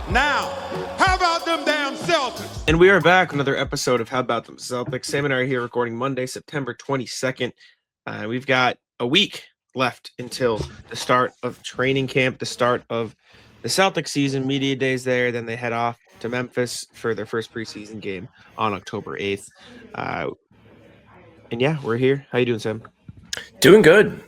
Now, how about them damn Celtics? And we are back, another episode of How About Them Celtics. Sam and I are here recording Monday, September 22nd. We've got a week left until the start of training camp, the start of the Celtics season. Media days there, then they head off to Memphis for their first preseason game on October 8th. And yeah, we're here. How you doing, Sam? Doing good.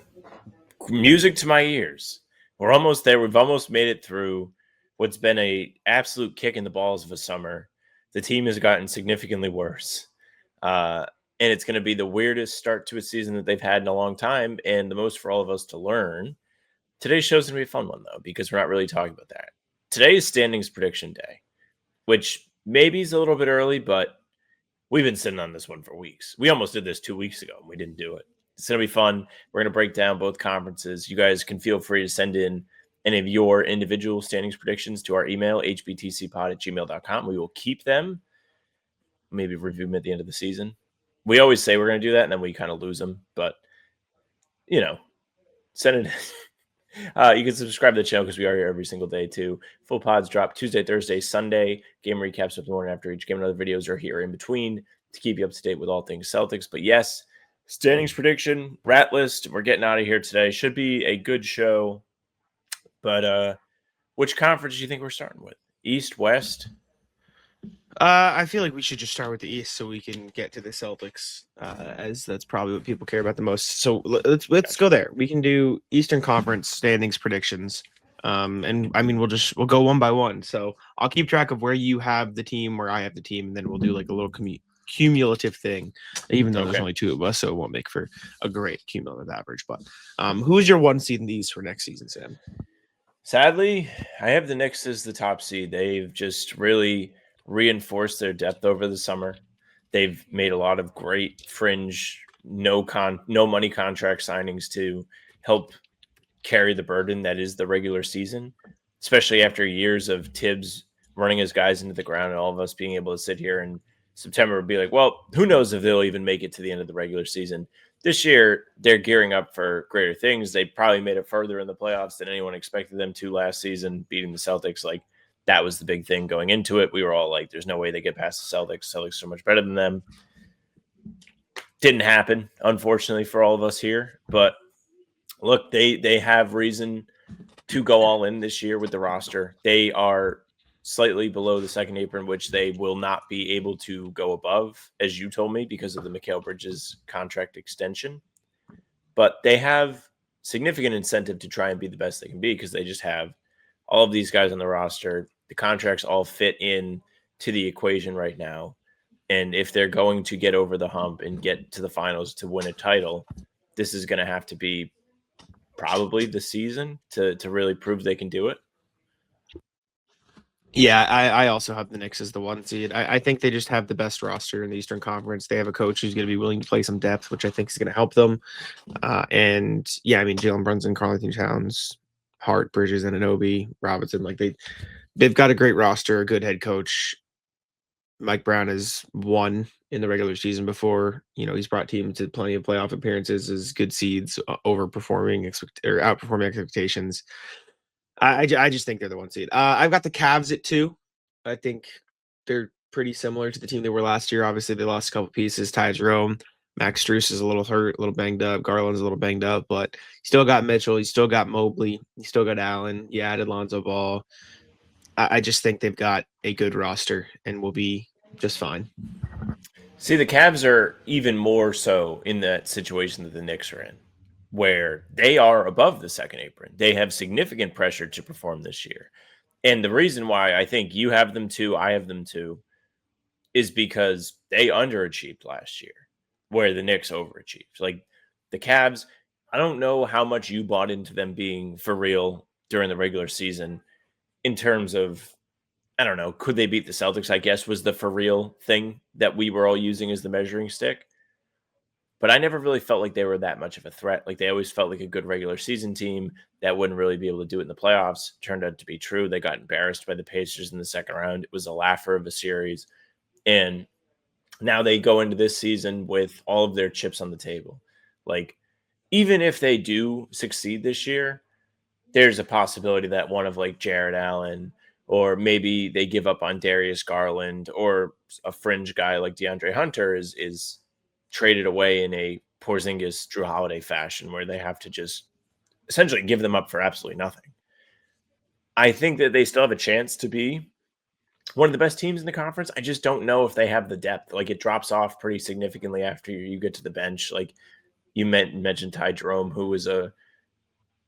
Music to my ears. We're almost there. We've almost made it through what's been a absolute kick in the balls of a summer. The team has gotten significantly worse. And it's going to be the weirdest start to a season that they've had in a long time, and the most for all of us to learn. Today's show's going to be a fun one, though, because we're not really talking about that. Today is standings prediction day, which maybe is a little bit early, but we've been sitting on this one for weeks. We almost did this 2 weeks ago, and we didn't do it. It's going to be fun. We're going to break down both conferences. You guys can feel free to send in any of your individual standings predictions to our email, hbtcpod@gmail.com. We will keep them, maybe review them at the end of the season. We always say we're going to do that, and then we kind of lose them. But, send it. You can subscribe to the channel because we are here every single day, too. Full pods drop Tuesday, Thursday, Sunday. Game recaps with the morning after each game, and other videos are here in between to keep you up to date with all things Celtics. But yes, standings prediction, rat list. We're getting out of here today. Should be a good show. But which conference do you think we're starting with? East, West? I feel like we should just start with the East so we can get to the Celtics, as that's probably what people care about the most. So let's go there. We can do Eastern Conference standings predictions. And I mean, we'll go one by one. So I'll keep track of where you have the team, where I have the team, and then we'll do like a little cumulative thing, even though there's only two of us, so it won't make for a great cumulative average. But who's your one seed in the East for next season, Sam? Sadly, I have the Knicks as the top seed. They've just really reinforced their depth over the summer. They've made a lot of great fringe, no money contract signings to help carry the burden that is the regular season, especially after years of Tibbs running his guys into the ground and all of us being able to sit here in September and be like, well, who knows if they'll even make it to the end of the regular season. This year, they're gearing up for greater things. They probably made it further in the playoffs than anyone expected them to last season, beating the Celtics. Like, that was the big thing going into it. We were all like, there's no way they get past the Celtics. Celtics are so much better than them. Didn't happen, unfortunately, for all of us here. But look, they have reason to go all in this year with the roster. They are slightly below the second apron, which they will not be able to go above, as you told me, because of the Mikal Bridges contract extension. But they have significant incentive to try and be the best they can be because they just have all of these guys on the roster. The contracts all fit in to the equation right now. And if they're going to get over the hump and get to the finals to win a title, this is going to have to be probably the season to really prove they can do it. Yeah, I also have the Knicks as the one seed. I think they just have the best roster in the Eastern Conference. They have a coach who's going to be willing to play some depth, which I think is going to help them. And yeah, I mean, Jalen Brunson, Karl-Anthony Towns, Hart, Bridges, and Anunoby, Robinson, like they've got a great roster, a good head coach. Mike Brown has won in the regular season before. He's brought teams to plenty of playoff appearances as good seeds, outperforming expectations. I just think they're the one seed. I've got the Cavs at 2. I think they're pretty similar to the team they were last year. Obviously, they lost a couple pieces. Ty Jerome, Max Strus is a little hurt, a little banged up. Garland's a little banged up, but you still got Mitchell. You still got Mobley. You still got Allen. You added Lonzo Ball. I just think they've got a good roster and will be just fine. See, the Cavs are even more so in that situation that the Knicks are in, where they are above the second apron. They have significant pressure to perform this year. And the reason why I think you have them too, I have them too, is because they underachieved last year, where the Knicks overachieved. Like the Cavs, I don't know how much you bought into them being for real during the regular season in terms of, I don't know, could they beat the Celtics, I guess, was the for real thing that we were all using as the measuring stick. But I never really felt like they were that much of a threat. Like they always felt like a good regular season team that wouldn't really be able to do it in the playoffs. Turned out to be true. They got embarrassed by the Pacers in the second round. It was a laugher of a series. And now they go into this season with all of their chips on the table. Like, even if they do succeed this year, there's a possibility that one of like Jared Allen or maybe they give up on Darius Garland, or a fringe guy like DeAndre Hunter is traded away in a Porzingis Drew Holiday fashion where they have to just essentially give them up for absolutely nothing. I think that they still have a chance to be one of the best teams in the conference. I just don't know if they have the depth. Like, it drops off pretty significantly after you get to the bench. Like, you mentioned Ty Jerome, who was a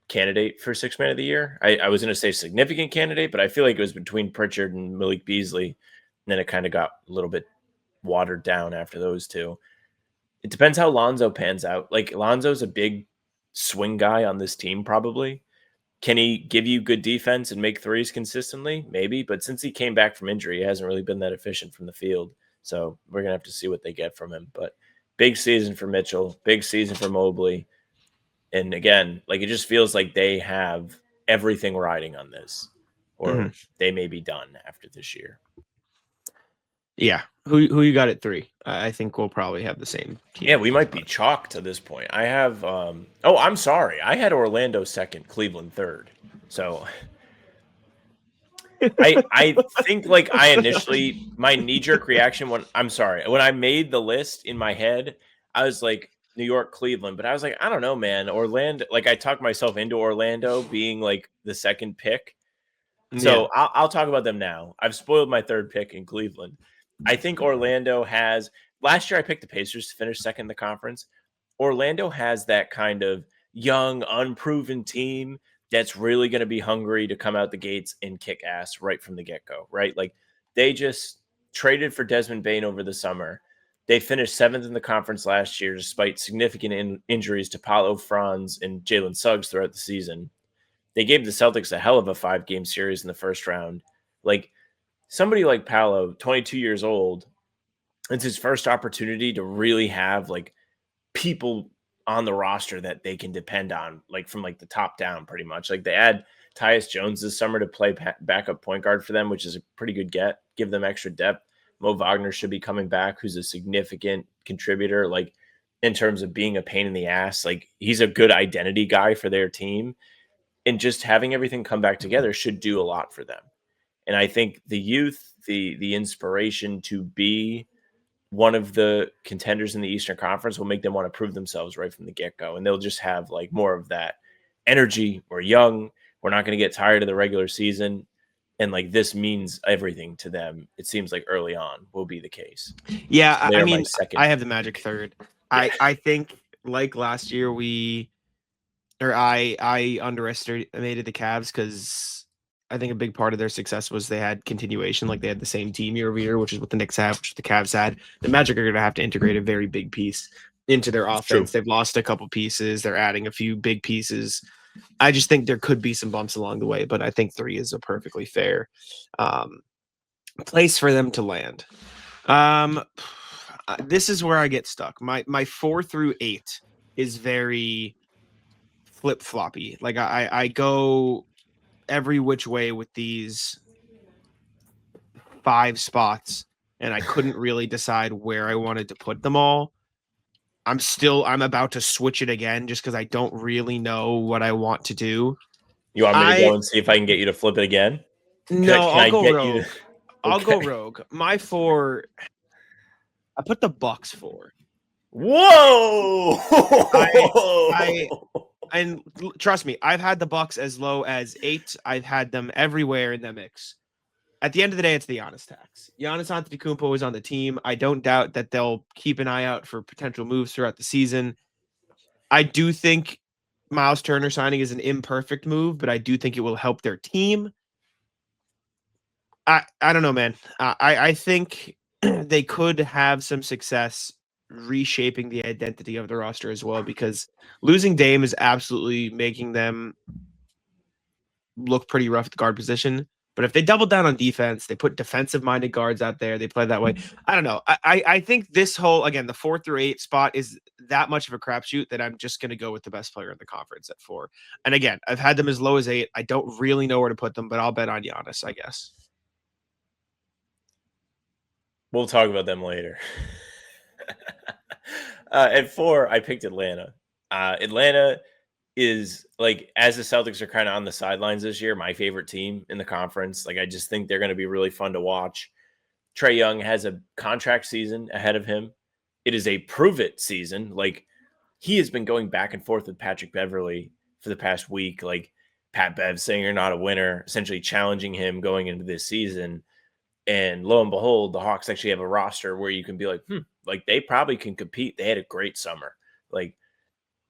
candidate for Sixth Man of the Year. I was going to say significant candidate, but I feel like it was between Pritchard and Malik Beasley. And then it kind of got a little bit watered down after those two. It depends how Lonzo pans out. Like, Lonzo's a big swing guy on this team, probably. Can he give you good defense and make threes consistently? Maybe. But since he came back from injury, he hasn't really been that efficient from the field. So we're going to have to see what they get from him. But big season for Mitchell, big season for Mobley. And again, like, it just feels like they have everything riding on this, or they may be done after this year. Yeah. Who you got at 3? I think we'll probably have the same team. Yeah, we might be chalked to this point. I have I'm sorry. I had Orlando second, Cleveland third. So I think, like, I initially, my knee-jerk reaction when I made the list in my head, I was like New York, Cleveland, but I was like, I don't know, man. Orlando, like, I talked myself into Orlando being like the second pick. So I'll talk about them now. I've spoiled my third pick in Cleveland. I think Orlando has, last year I picked the Pacers to finish second in the conference. Orlando has that kind of young, unproven team that's really going to be hungry to come out the gates and kick ass right from the get-go, right? Like, they just traded for Desmond Bane over the summer. They finished 7th in the conference last year despite significant injuries to Paulo Franz and Jalen Suggs throughout the season. They gave the Celtics a hell of a 5-game series in the first round. Like, somebody like Paolo, 22 years old, it's his first opportunity to really have, like, people on the roster that they can depend on, like, from, like, the top down pretty much. Like, they add Tyus Jones this summer to play backup point guard for them, which is a pretty good get. Give them extra depth. Mo Wagner should be coming back, who's a significant contributor, like, in terms of being a pain in the ass. Like, he's a good identity guy for their team. And just having everything come back together should do a lot for them. And I think the youth, the inspiration to be one of the contenders in the Eastern Conference will make them want to prove themselves right from the get-go. And they'll just have, like, more of that energy. We're young. We're not going to get tired of the regular season. And, like, this means everything to them. It seems like early on will be the case. Yeah, So I mean, I have the Magic third. Yeah. I think, like last year, I underestimated the Cavs because I think a big part of their success was they had continuation. Like, they had the same team year over year, which is what the Knicks have, which the Cavs had. The Magic are going to have to integrate a very big piece into their offense. They've lost a couple pieces. They're adding a few big pieces. I just think there could be some bumps along the way, but I think 3 is a perfectly fair place for them to land. This is where I get stuck. My 4 through 8 is very flip-floppy. Like, I go every which way with these 5 spots, and I couldn't really decide where I wanted to put them all. I'm about to switch it again just because I don't really know what I want to do. You want me to go and see if I can get you to flip it again? No, I'll go rogue. I'll go rogue. My 4, I put the Bucks 4. Whoa! And trust me, I've had the Bucks as low as 8. I've had them everywhere in the mix. At the end of the day, it's the Giannis tax. Giannis Antetokounmpo is on the team. I don't doubt that they'll keep an eye out for potential moves throughout the season. I do think Miles Turner signing is an imperfect move, but I do think it will help their team. I don't know, man. I think they could have some success reshaping the identity of the roster as well, because losing Dame is absolutely making them look pretty rough at the guard position. But if they double down on defense, they put defensive-minded guards out there, they play that way. I don't know. I think this whole, again, the 4 through 8 spot is that much of a crapshoot that I'm just going to go with the best player in the conference at 4. And again, I've had them as low as 8. I don't really know where to put them, but I'll bet on Giannis, I guess. We'll talk about them later. At 4, I picked Atlanta. Atlanta is like, as the Celtics are kind of on the sidelines this year, my favorite team in the conference. Like, I just think they're going to be really fun to watch. Trae Young has a contract season ahead of him. It is a prove it season. Like, he has been going back and forth with Patrick Beverley for the past week. Like, Pat Bev saying you're not a winner, essentially challenging him going into this season. And lo and behold, the Hawks actually have a roster where you can be like, like they probably can compete. They had a great summer. Like,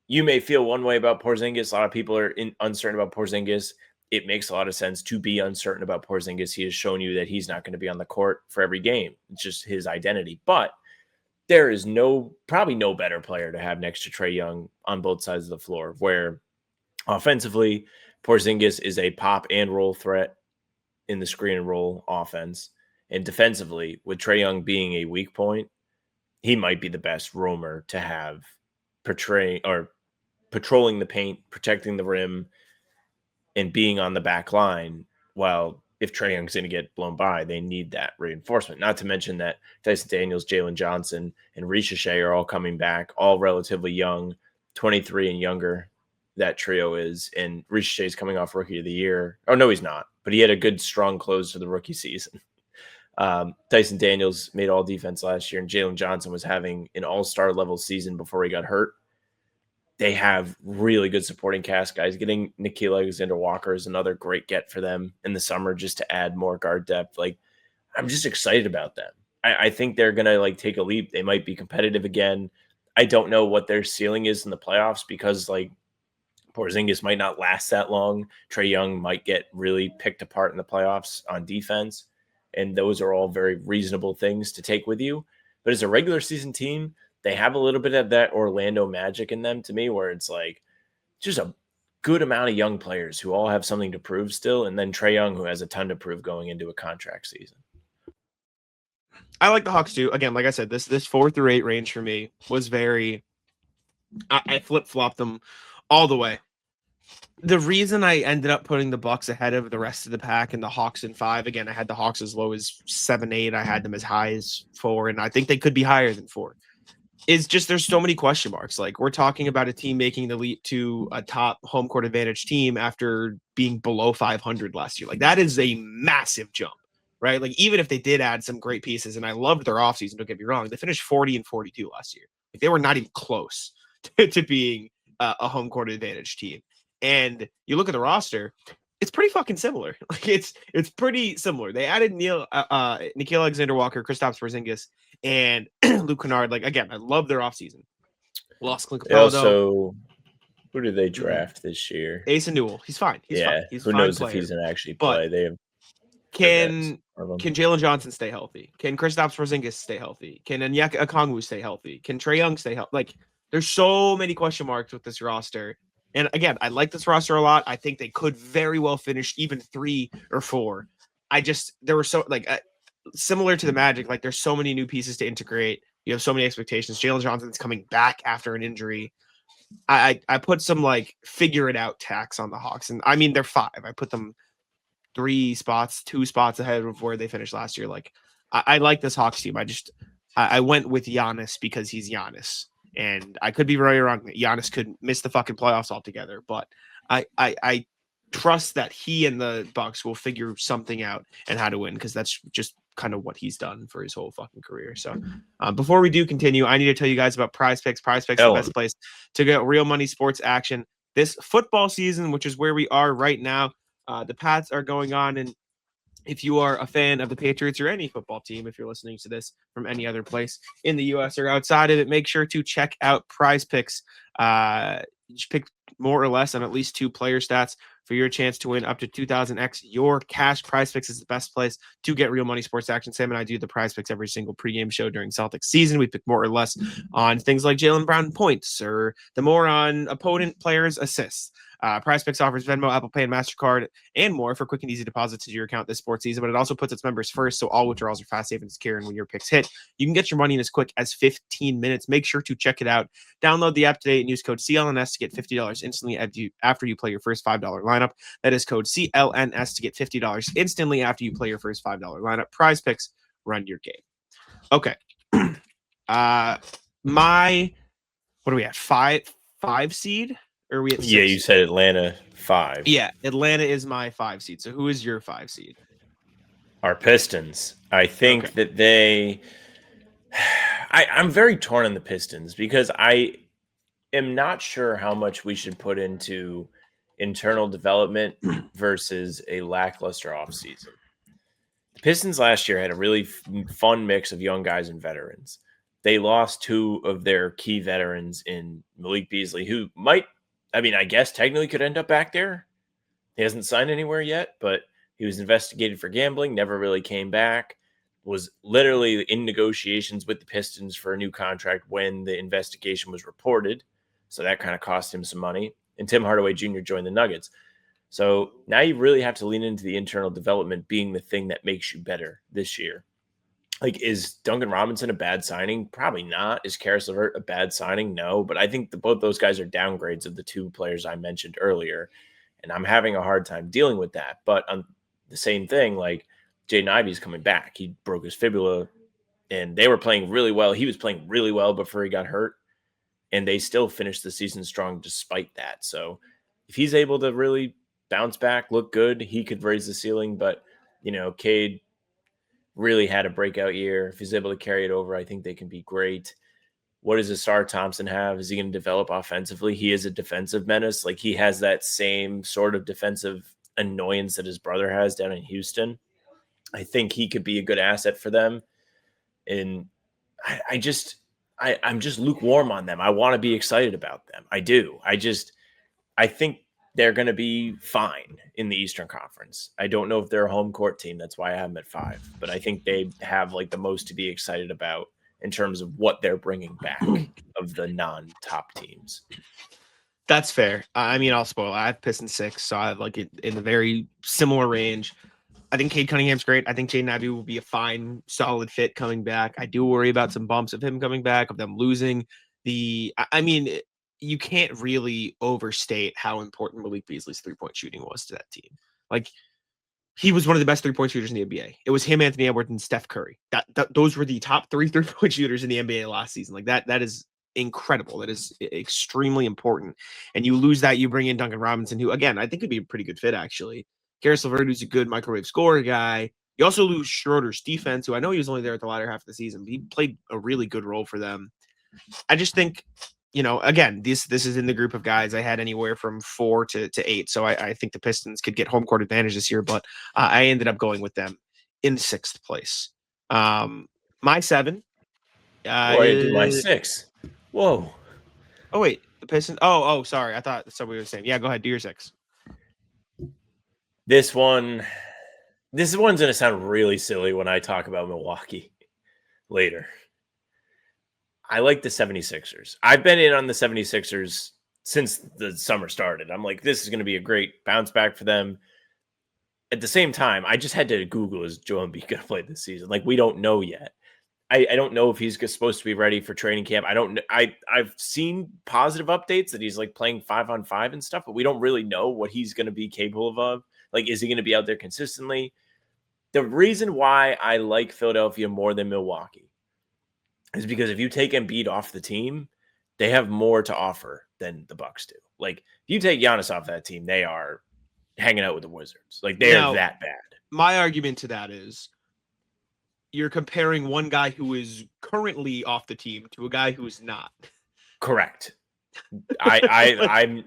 you may feel one way about Porzingis. A lot of people are uncertain about Porzingis. It makes a lot of sense to be uncertain about Porzingis. He has shown you that he's not going to be on the court for every game. It's just his identity. But there is probably no better player to have next to Trae Young on both sides of the floor, where offensively, Porzingis is a pop and roll threat in the screen and roll offense. And defensively, with Trae Young being a weak point, he might be the best roamer to have patrolling the paint, protecting the rim, and being on the back line. While if Trae Young's going to get blown by, they need that reinforcement. Not to mention that Tyson Daniels, Jalen Johnson, and Ricochet are all coming back, all relatively young, 23 and younger. That trio is, and Ricochet's coming off Rookie of the Year. Oh, no, he's not, but he had a good, strong close to the rookie season. Tyson Daniels made all defense last year, and Jalen Johnson was having an all-star level season before he got hurt. They have really good supporting cast guys. Getting Nickeil Alexander-Walker is another great get for them in the summer, just to add more guard depth. Like, I'm just excited about them. I think they're going to like take a leap. They might be competitive again. I don't know what their ceiling is in the playoffs, because like Porzingis might not last that long. Trae Young might get really picked apart in the playoffs on defense. And those are all very reasonable things to take with you. But as a regular season team, they have a little bit of that Orlando magic in them to me, where it's like just a good amount of young players who all have something to prove still. And then Trae Young, who has a ton to prove going into a contract season. I like the Hawks too. Again, like I said, this 4 through 8 range for me was very, I flip-flopped them all the way. The reason I ended up putting the Bucks ahead of the rest of the pack and the Hawks in 5, again, I had the Hawks as low as 7, 8. I had them as high as 4, and I think they could be higher than 4. Is just there's so many question marks. Like, we're talking about a team making the leap to a top home court advantage team after being below 500 last year. Like, that is a massive jump, right? Like, even if they did add some great pieces, and I loved their offseason, don't get me wrong, they finished 40 and 42 last year. Like, they were not even close to being a home court advantage team. And you look at the roster, it's pretty fucking similar. Like, it's pretty similar. They added Nickeil Alexander-Walker, Kristaps Porzingis, and Luke Kennard. Like, again, I love their offseason. Lost Clint Capella, also, who did they draft this year? Ace and Newell. He's fine. He's fine. He's who fine knows player. if he's going to actually play. They have can Jalen Johnson stay healthy? Can Kristaps Porzingis stay healthy? Can Onyeka Okongwu stay healthy? Can Trae Young stay healthy? Like, there's so many question marks with this roster. And again, I like this roster a lot. I think they could very well finish even 3 or 4. There were so similar to the Magic, like there's so many new pieces to integrate. You have so many expectations. Jalen Johnson's coming back after an injury. I put some like figure it out tax on the Hawks. And I mean, they're 5. I put them 2 spots ahead of where they finished last year. Like, I like this Hawks team. I went with Giannis because he's Giannis. And I could be very wrong. Giannis could miss the fucking playoffs altogether, but I trust that he and the Bucks will figure something out and how to win, because that's just kind of what he's done for his whole fucking career. So before we do continue, I need to tell you guys about PrizePicks. PrizePicks is the best place to get real money sports action this football season, which is where we are right now. The Pats are going on, and if you are a fan of the Patriots or any football team, if you're listening to this from any other place in the U.S. or outside of it, make sure to check out PrizePicks. Just pick more or less on at least 2 player stats for your chance to win up to 2,000x your cash. PrizePicks is the best place to get real money sports action. Sam and I do the PrizePicks every single pregame show during Celtics season. We pick more or less on things like Jaylen Brown points, or the more on opponent players' assists. PrizePicks offers Venmo, Apple Pay, and MasterCard, and more for quick and easy deposits to your account this sports season, but it also puts its members first, so all withdrawals are fast, safe, and secure, and when your picks hit, you can get your money in as quick as 15 minutes. Make sure to check it out. Download the app today and use code CLNS to get $50 instantly after you play your first $5 lineup. That is code CLNS to get $50 instantly after you play your first $5 lineup. PrizePicks, run your game. Okay. What are we at? 5 seed? Or are we at 6? Yeah, you said Atlanta 5. Yeah, Atlanta is my 5 seed. So who is your 5 seed? Our Pistons. I think that they. I'm very torn on the Pistons because I am not sure how much we should put into internal development versus a lackluster offseason. The Pistons last year had a really fun mix of young guys and veterans. They lost 2 of their key veterans in Malik Beasley, who I guess technically could end up back there. He hasn't signed anywhere yet, but he was investigated for gambling, never really came back, was literally in negotiations with the Pistons for a new contract when the investigation was reported. So that kind of cost him some money. And Tim Hardaway Jr. joined the Nuggets. So now you really have to lean into the internal development being the thing that makes you better this year. Like, is Duncan Robinson a bad signing? Probably not. Is Karis LeVert a bad signing? No. But I think both those guys are downgrades of the 2 players I mentioned earlier. And I'm having a hard time dealing with that. But on the same thing, like Jaden Ivey's coming back. He broke his fibula and they were playing really well. He was playing really well before he got hurt. And they still finished the season strong despite that. So if he's able to really bounce back, look good, he could raise the ceiling. But, Cade really had a breakout year. If he's able to carry it over, I think they can be great. What does Asar Thompson have? Is he going to develop offensively? He is a defensive menace. Like, he has that same sort of defensive annoyance that his brother has down in Houston. I think he could be a good asset for them. And I'm just lukewarm on them. I want to be excited about them. I do. I think they're going to be fine in the Eastern Conference. I don't know if they're a home court team. That's why I have them at 5. But I think they have like the most to be excited about in terms of what they're bringing back of the non-top teams. That's fair. I mean, I'll spoil. I have Pistons 6, so I have like it in a very similar range. I think Cade Cunningham's great. I think Jaden Ivey will be a fine, solid fit coming back. I do worry about some bumps of him coming back, of them losing I mean, you can't really overstate how important Malik Beasley's 3-point shooting was to that team. Like, he was one of the best 3-point shooters in the NBA. It was him, Anthony Edwards, and Steph Curry. Those were the top 3 3-point shooters in the NBA last season. Like, that is incredible. That is extremely important. And you lose that, you bring in Duncan Robinson, who, again, I think could be a pretty good fit, actually. Karis LeVert, who's a good microwave scorer guy. You also lose Schroeder's defense, who I know he was only there at the latter half of the season, but he played a really good role for them. I just think, again, this is in the group of guys I had anywhere from 4 to 8. So I think the Pistons could get home court advantage this year, but I ended up going with them in 6th place. My 7. I did my 6. Whoa. Oh, wait. The Pistons. Oh, sorry. I thought somebody was saying. Yeah, go ahead. Do your 6. This one's going to sound really silly when I talk about Milwaukee later. I like the 76ers. I've been in on the 76ers since the summer started. I'm like, this is going to be a great bounce back for them. At the same time, I just had to Google, is Joel Embiid going to play this season? Like, we don't know yet. I don't know if he's supposed to be ready for training camp. I don't know. I've seen positive updates that he's like playing 5-on-5 and stuff, but we don't really know what he's going to be capable of. Like, is he going to be out there consistently? The reason why I like Philadelphia more than Milwaukee is because if you take Embiid off the team, they have more to offer than the Bucks do. Like, if you take Giannis off that team, they are hanging out with the Wizards. Like, they are that bad. My argument to that is you're comparing one guy who is currently off the team to a guy who is not. Correct. I'm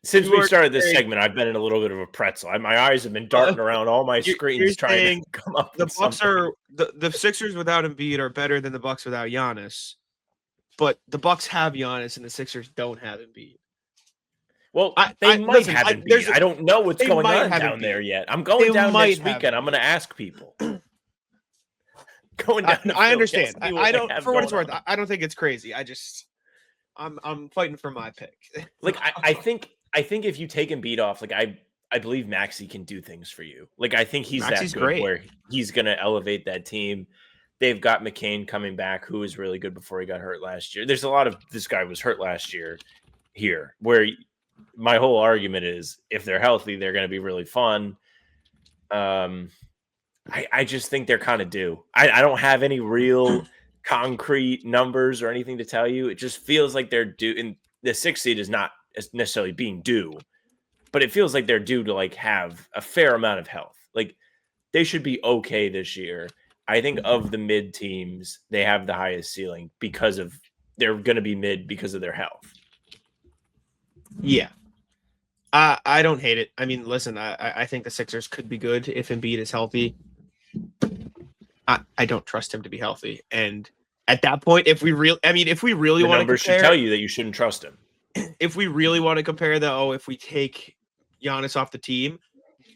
since we started this segment, I've been in a little bit of a pretzel. My eyes have been darting around all my screens trying to come up with something. The Sixers without Embiid are better than the Bucks without Giannis, but the Bucks have Giannis and the Sixers don't have Embiid. Well, they might have Embiid. I don't know what's going on down there yet. I'm going down next weekend. I'm going to ask people. Going down. I understand. I don't. For what it's worth, I don't think it's crazy. I'm fighting for my pick. Like, I think if you take Embiid off, like I believe Maxey can do things for you. Like, I think Maxey's that good great. Where he's going to elevate that team. They've got McCain coming back, who was really good before he got hurt last year. There's a lot of this guy was hurt last year here, where my whole argument is if they're healthy, they're going to be really fun. I just think they're kind of due. I don't have any real concrete numbers or anything to tell you. It just feels like they're due. And the 6th seed is not necessarily being due, but it feels like they're due to like have a fair amount of health. Like they should be okay this year. I think of the mid teams, they have the highest ceiling because of they're going to be mid because of their health. Yeah. I don't hate it. I mean, listen, I think the Sixers could be good if Embiid is healthy. I don't trust him to be healthy. And at that point, if we really want to compare, numbers should tell you that you shouldn't trust him. If we really want to compare, though, if we take Giannis off the team,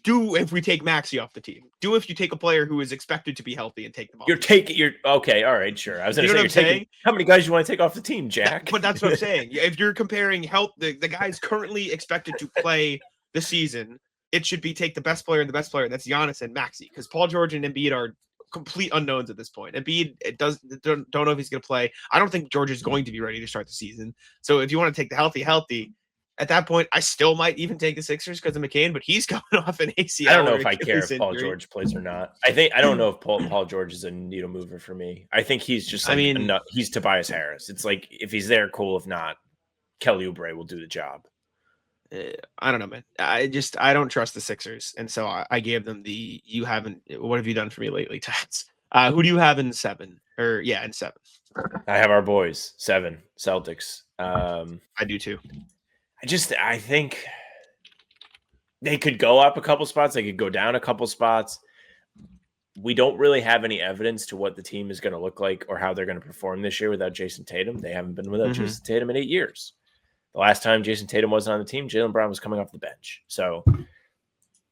if we take Maxey off the team, if you take a player who is expected to be healthy and take them off. You're okay. All right, sure. I was going to say, how many guys you want to take off the team, Jack? But that's what I'm saying. If you're comparing health, the guys currently expected to play the season, it should be take the best player and the best player. That's Giannis and Maxey, because Paul George and Embiid are complete unknowns at this point. Embiid don't know if he's going to play. I don't think George is going to be ready to start the season. So if you want to take the healthy. At that point, I still might even take the Sixers because of McCain, but he's coming off an ACL. I don't know if I care if Paul George plays or not. I don't know if Paul George is a needle mover for me. I think he's just he's Tobias Harris. It's like if he's there, cool. If not, Kelly Oubre will do the job. I don't know, man. I don't trust the Sixers, and so I gave them the what have you done for me lately tax. Who do you have in 7? In 7. I have our boys 7 Celtics. I do too. I think they could go up a couple spots. They could go down a couple spots. We don't really have any evidence to what the team is going to look like or how they're going to perform this year without Jason Tatum. They haven't been without Jason Tatum in 8 years. The last time Jason Tatum wasn't on the team, Jaylen Brown was coming off the bench. So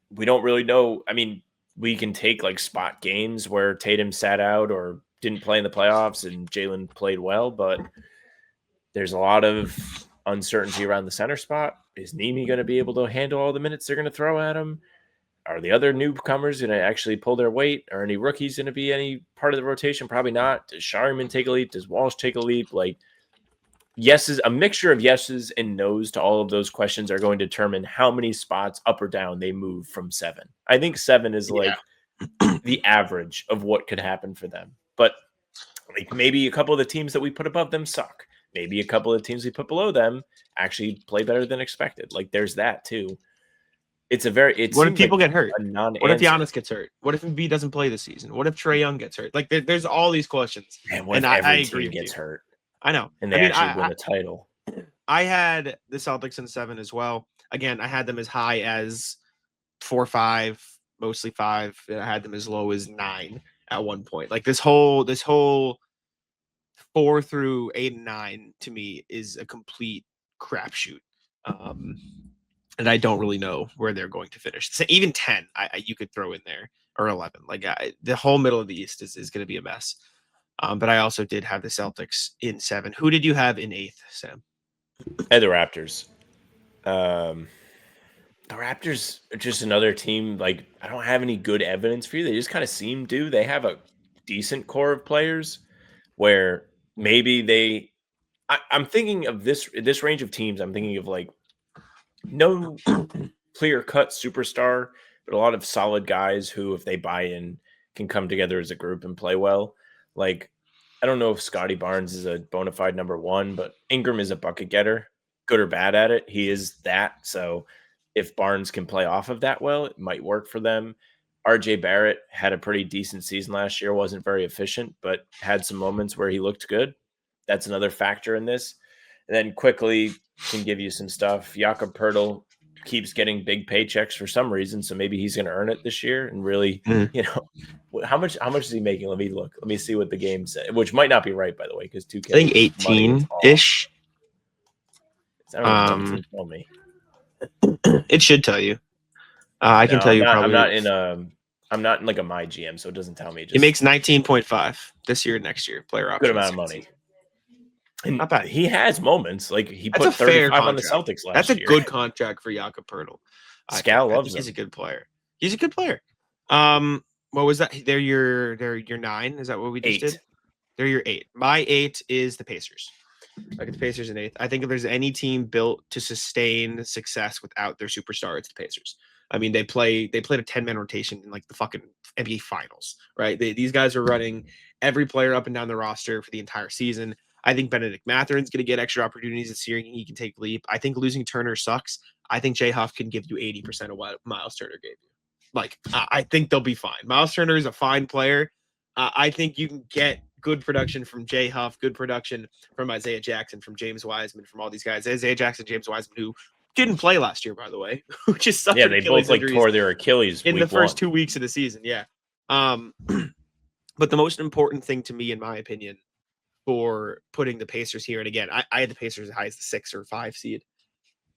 we don't really know. I mean, we can take like spot games where Tatum sat out or didn't play in the playoffs and Jaylen played well, but there's a lot of uncertainty around the center spot. Is Nemi going to be able to handle all the minutes they're going to throw at him? Are the other newcomers going to actually pull their weight? Are any rookies going to be any part of the rotation? Probably not. Does Sharman take a leap? Does Walsh take a leap? Like, a mixture of yeses and nos to all of those questions are going to determine how many spots up or down they move from 7. I think 7 is like the average of what could happen for them. But like maybe a couple of the teams that we put above them suck. Maybe a couple of teams we put below them actually play better than expected. Like there's that too. What if people get hurt? What if Giannis gets hurt? What if Embiid doesn't play this season? What if Trae Young gets hurt? Like there's all these questions. And I agree. Gets hurt. I know. And they actually win the title. I had the Celtics in 7 as well. Again, I had them as high as 4, 5, mostly 5. And I had them as low as 9 at one point. Like this whole 4 through 8 and 9 to me is a complete crapshoot. And I don't really know where they're going to finish. So even 10, you could throw in there, or 11. Like the whole middle of the East is going to be a mess. But I also did have the Celtics in 7. Who did you have in 8th, Sam? I had the Raptors. The Raptors are just another team. Like I don't have any good evidence for you. They just kind of seem to. They have a decent core of players where maybe I'm thinking of this range of teams. I'm thinking of like no clear-cut superstar, but a lot of solid guys who, if they buy in, can come together as a group and play well. Like, I don't know if Scotty Barnes is a bona fide number 1, but Ingram is a bucket getter, good or bad at it. He is that. So if Barnes can play off of that well, it might work for them. RJ Barrett had a pretty decent season last year, wasn't very efficient, but had some moments where he looked good. That's another factor in this. And then quickly can give you some stuff. Jakob Poeltl keeps getting big paychecks for some reason, so maybe he's going to earn it this year. And really, how much is he making? Let me look. Let me see what the game said, which might not be right, by the way, because 2K. I think 18-ish. I don't know. Tell me. It should tell you. I can tell you. Probably. I'm not in like a my GM, so it doesn't tell me. He makes 19.5 this year, next year. Player option. Good amount of money. And not bad. He has moments like he put 35 on the Celtics last year. That's a good contract for Jakob Poeltl. Scal loves him. He's a good player. He's a good player. What was that? They're your 9. Is that what we just 8. did? They're your 8. My 8 is the Pacers. I get the Pacers in 8th. I think if there's any team built to sustain success without their superstar, it's the Pacers. I mean, they played a 10-man rotation in like the fucking NBA Finals, right? These guys are running every player up and down the roster for the entire season. I think Benedict Matherin's going to get extra opportunities this year, and he can take leap. I think losing Turner sucks. I think Jay Huff can give you 80% of what Miles Turner gave you. Like, I think they'll be fine. Miles Turner is a fine player. I think you can get good production from Jay Huff, good production from Isaiah Jackson, from James Wiseman, from all these guys. Isaiah Jackson, James Wiseman, who didn't play last year, by the way, who just suffered Yeah, they Achilles both like injuries tore their Achilles in the week first 1. 2 weeks of the season. Yeah. But the most important thing to me, in my opinion, for putting the Pacers here, and again, I had the Pacers as high as the 6 or 5 seed.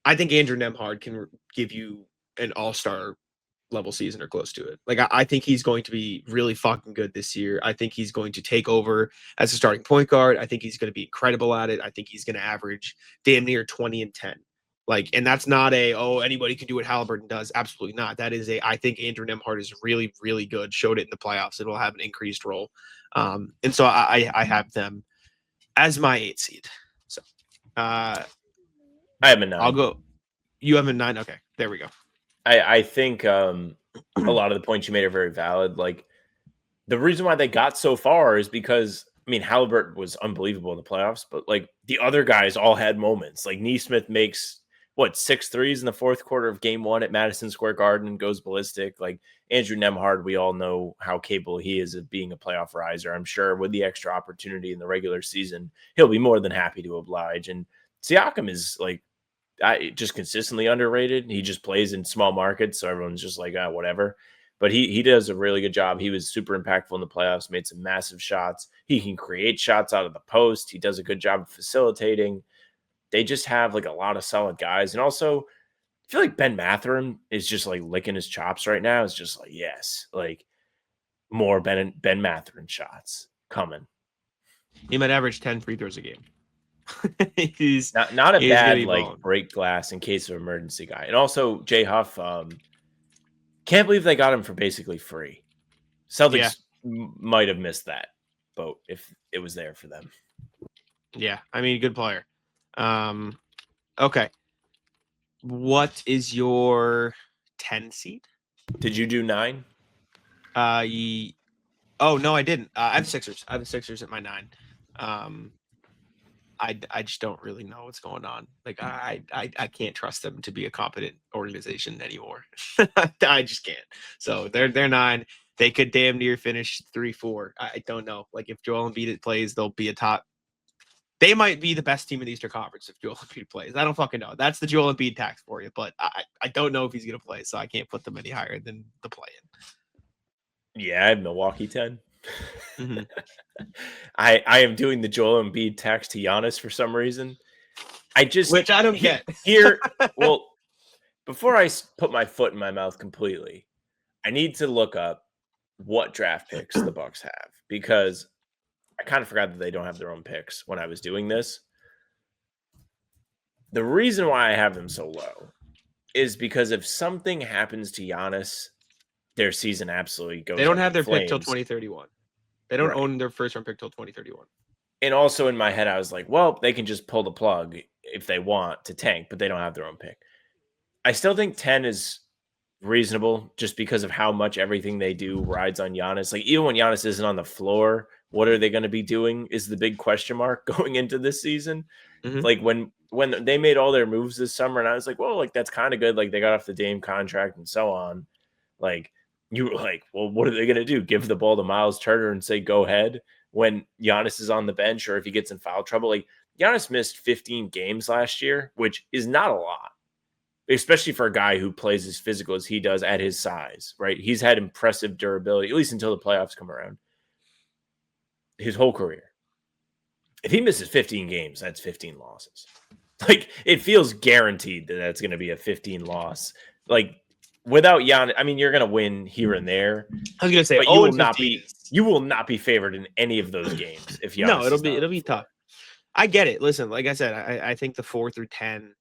I think Andrew Nemhard can give you an all-star level season or close to it. Like, I think he's going to be really fucking good this year. I think he's going to take over as a starting point guard. I think he's going to be incredible at it. I think he's going to average damn near 20 and 10. Like, and that's not anybody can do what Halliburton does. Absolutely not. That is I think Andrew Nemhard is really, really good. Showed it in the playoffs. It will have an increased role. And so I have them as my 8 seed. So I have a 9. I'll go. You have a 9. Okay, there we go. I think a lot of the points you made are very valid. Like, the reason why they got so far is because, I mean, Halliburton was unbelievable in the playoffs, but like the other guys all had moments. Like Nesmith makes 6 threes in the fourth quarter of game 1 at Madison Square Garden and goes ballistic. Like Andrew Nemhard, we all know how capable he is of being a playoff riser. I'm sure with the extra opportunity in the regular season, he'll be more than happy to oblige. And Siakam is like, just consistently underrated. He just plays in small markets, so everyone's just like, whatever. But he does a really good job. He was super impactful in the playoffs, made some massive shots. He can create shots out of the post. He does a good job of facilitating. They just have like a lot of solid guys. And also, I feel like Ben Mathurin is just like licking his chops right now. It's just like, yes, like more Ben Mathurin shots coming. He might average 10 free throws a game. He's not a bad like balling. break glass in case of emergency guy. And also Jay Huff, can't believe they got him for basically free. Celtics might have missed that boat if it was there for them. Yeah, I mean, good player. Okay. What is your 10 seed? Did you do 9? Oh no, I didn't. I have Sixers. I have the Sixers at my 9. I just don't really know what's going on. Like I can't trust them to be a competent organization anymore. I just can't. So they're 9. They could damn near finish 3-4. I don't know. Like if Joel Embiid plays, they'll be a top. They might be the best team in the Eastern Conference if Joel Embiid plays. I don't fucking know. That's the Joel Embiid tax for you. But I don't know if he's gonna play, so I can't put them any higher than the play-in. Yeah, I have Milwaukee 10. Mm-hmm. I am doing the Joel Embiid tax to Giannis for some reason. Which I don't get. Here, well, before I put my foot in my mouth completely, I need to look up what draft picks the Bucks have, because I kind of forgot that they don't have their own picks when I was doing this. The reason why I have them so low is because if something happens to Giannis, their season absolutely goes. They don't have their flames. pick till 2031. They don't own their first round pick till 2031. And also in my head, I was like, well, they can just pull the plug if they want to tank, but they don't have their own pick. I still think 10 is reasonable just because of how much everything they do rides on Giannis. Like even when Giannis isn't on the floor, what are they going to be doing is the big question mark going into this season. Mm-hmm. Like when they made all their moves this summer, and I was like, well, like that's kind of good. Like they got off the Dame contract and so on. Like you were like, well, what are they going to do? Give the ball to Miles Turner and say, go ahead when Giannis is on the bench or if he gets in foul trouble. Like Giannis missed 15 games last year, which is not a lot, especially for a guy who plays as physical as he does at his size, right? He's had impressive durability, at least until the playoffs come around, his whole career. If he misses 15 games, that's 15 losses. Like it feels guaranteed that that's going to be a 15 loss. Like without Giannis, I mean, you're going to win here and there. I was going to say, but you will not be favored in any of those games if Giannis. No, it'll be tough. I get it. Listen, like I said, I think the 4 through 10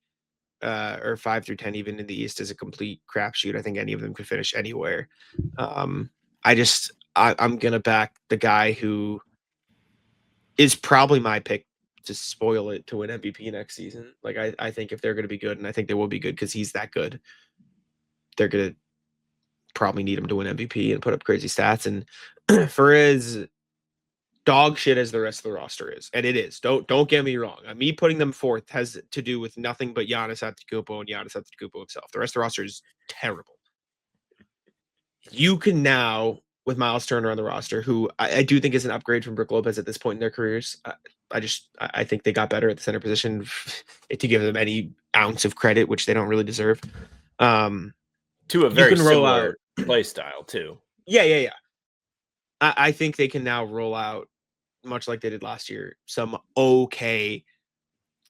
or 5 through 10 even in the East is a complete crapshoot. I think any of them could finish anywhere. I'm gonna back the guy who is probably my pick to spoil it to win MVP next season. Like I think if they're gonna be good, and I think they will be good because he's that good, they're gonna probably need him to win MVP and put up crazy stats. And for as dog shit as the rest of the roster is, and it is. Don't get me wrong. Me putting them fourth has to do with nothing but Giannis Antetokounmpo and Giannis Antetokounmpo himself. The rest of the roster is terrible. You can now, with Miles Turner on the roster, who I do think is an upgrade from Brook Lopez at this point in their careers. I think they got better at the center position to give them any ounce of credit, which they don't really deserve. To a very similar play style too. Yeah. I think they can now roll out, much like they did last year, some okay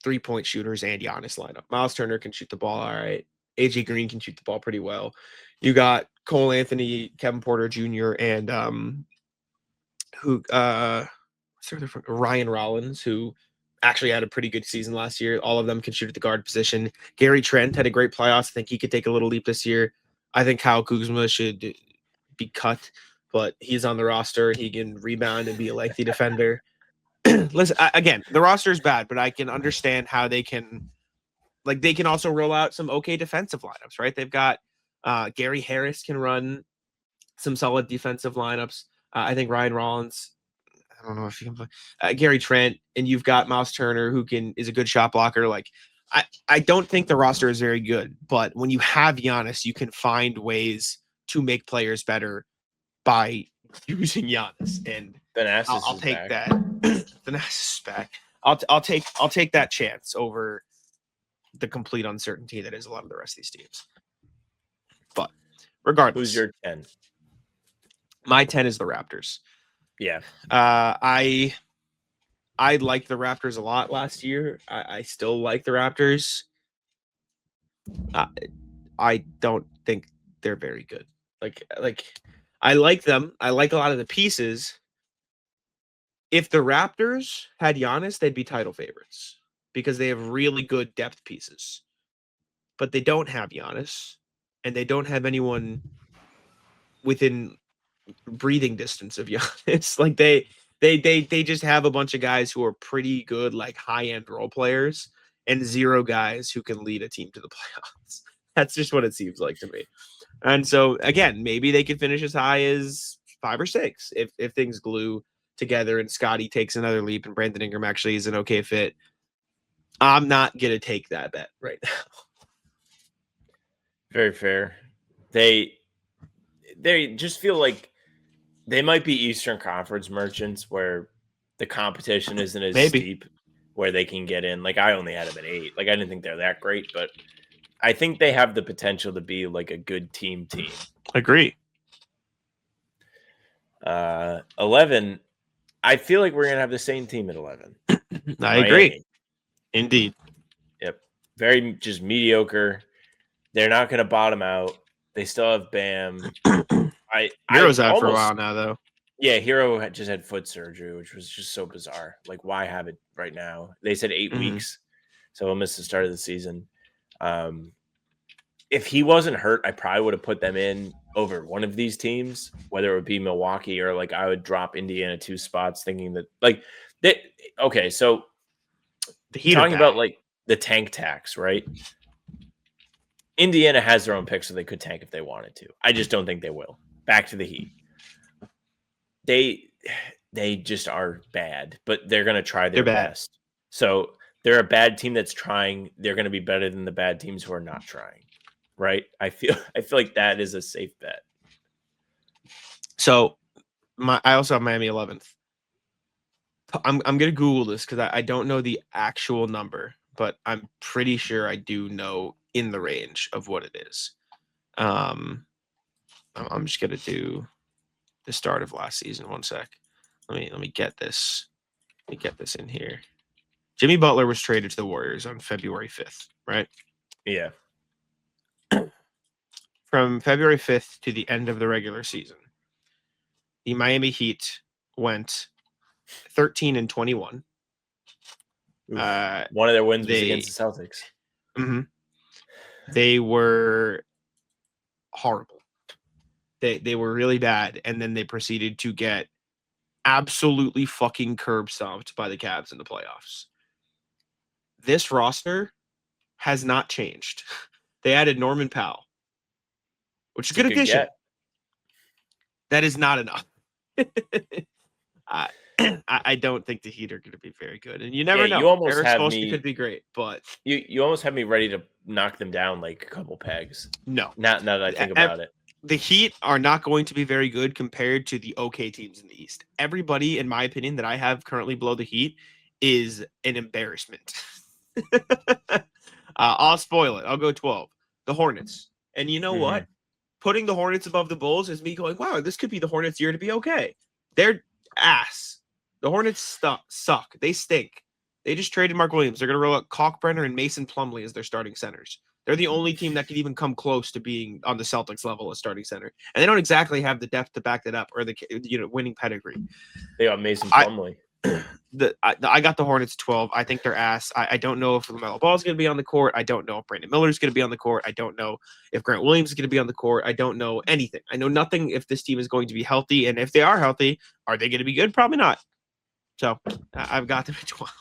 3-point shooters and Giannis lineup. Miles Turner can shoot the ball all right. AJ Green can shoot the ball pretty well. You got Cole Anthony, Kevin Porter Jr., and Ryan Rollins, who actually had a pretty good season last year. All of them can shoot at the guard position. Gary Trent had a great playoffs. I think he could take a little leap this year. I think Kyle Kuzma should be cut, but he's on the roster. He can rebound and be a lengthy defender. Listen, again, the roster is bad, but I can understand how they can also roll out some okay defensive lineups, right? They've got Gary Harris can run some solid defensive lineups. I think Ryan Rollins, I don't know if you can play Gary Trent, and you've got Miles Turner, who is a good shot blocker. Like, I don't think the roster is very good, but when you have Giannis, you can find ways to make players better by using Giannis. And I'll take that. Thanasis is back. I'll take that chance over the complete uncertainty that is a lot of the rest of these teams. But regardless, who's your 10? My 10 is the Raptors. Yeah. I liked the Raptors a lot last year. I still like the Raptors. I don't think they're very good. Like I like them. I like a lot of the pieces. If the Raptors had Giannis, they'd be title favorites because they have really good depth pieces. But they don't have Giannis, and they don't have anyone within breathing distance of Giannis. Like they just have a bunch of guys who are pretty good, like high-end role players, and zero guys who can lead a team to the playoffs. That's just what it seems like to me. And so again, maybe they could finish as high as 5 or 6 if things glue together and Scotty takes another leap and Brandon Ingram actually is an okay fit. I'm not gonna take that bet right now. Very fair. They just feel like they might be Eastern Conference merchants where the competition isn't as steep, where they can get in. Like, I only had them at 8. Like, I didn't think they're that great, but I think they have the potential to be like a good team. Agree. 11. I feel like we're going to have the same team at 11. I agree. Indeed. Yep. Very just mediocre. They're not going to bottom out. They still have Bam. Hero's out for a while now, though. Yeah, Hero just had foot surgery, which was just so bizarre. Like, why have it right now? They said 8 weeks, so he'll miss the start of the season. If he wasn't hurt, I probably would have put them in over one of these teams, whether it would be Milwaukee or like I would drop Indiana 2 spots, thinking that like they. Okay, so the Heat talking about like the tank tax, right? Indiana has their own pick, so they could tank if they wanted to. I just don't think they will. Back to the Heat. They just are bad, but they're going to try their best. So they're a bad team that's trying. They're going to be better than the bad teams who are not trying, right? I feel like that is a safe bet. So I also have Miami 11th. I'm going to Google this because I don't know the actual number, but I'm pretty sure I do know in the range of what it is. I'm just going to do the start of last season. One sec. Let me get this. Let me get this in here. Jimmy Butler was traded to the Warriors on February 5th, right? Yeah. From February 5th to the end of the regular season, the Miami Heat went 13-21. One of their wins was against the Celtics. Mm-hmm. They were horrible. They were really bad, and then they proceeded to get absolutely fucking curb stomped by the Cavs in the playoffs. This roster has not changed. They added Norman Powell, which is a good addition. That is not enough. I don't think the Heat are going to be very good, and you never Yeah, know. you almost Eric have Spoelstra me. could be great, but You almost have me ready to knock them down like a couple pegs. no. Now that I think about it. The Heat are not going to be very good compared to the okay teams in the East. Everybody, in my opinion, that I have currently below the Heat is an embarrassment. I'll spoil it. I'll go 12. The Hornets. And you know what? Putting the Hornets above the Bulls is me going, wow, this could be the Hornets' year to be okay. They're ass. The Hornets suck. They stink. They just traded Mark Williams. They're going to roll out Kalkbrenner and Mason Plumlee as their starting centers. They're the only team that could even come close to being on the Celtics level as starting center. And they don't exactly have the depth to back that up or the winning pedigree. They got Mason Plumlee. I got the Hornets 12. I think they're ass. I don't know if LaMelo Ball is going to be on the court. I don't know if Brandon Miller is going to be on the court. I don't know if Grant Williams is going to be on the court. I don't know anything. I know nothing if this team is going to be healthy. And if they are healthy, are they going to be good? Probably not. So I've got them at 12.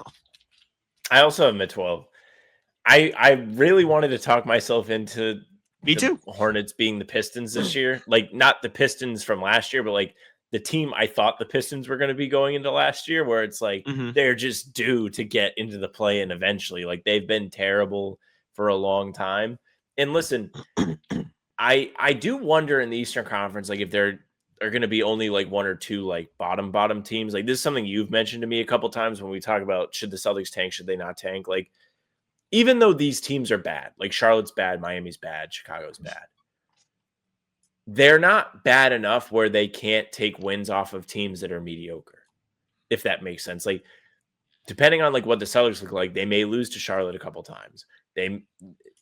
I also have them at 12. I really wanted to talk myself into too. Hornets being the Pistons this year. Like, not the Pistons from last year, but like the team I thought the Pistons were going to be going into last year, where it's like they're just due to get into the play-in eventually. Like, they've been terrible for a long time. And listen, I do wonder in the Eastern Conference, like, if there are going to be only like one or two like bottom teams. Like, this is something you've mentioned to me a couple times when we talk about should the Celtics tank, should they not tank? Like, even though these teams are bad, like Charlotte's bad, Miami's bad, Chicago's bad, they're not bad enough where they can't take wins off of teams that are mediocre, if that makes sense. Like, depending on like what the Celtics look like, they may lose to Charlotte a couple times.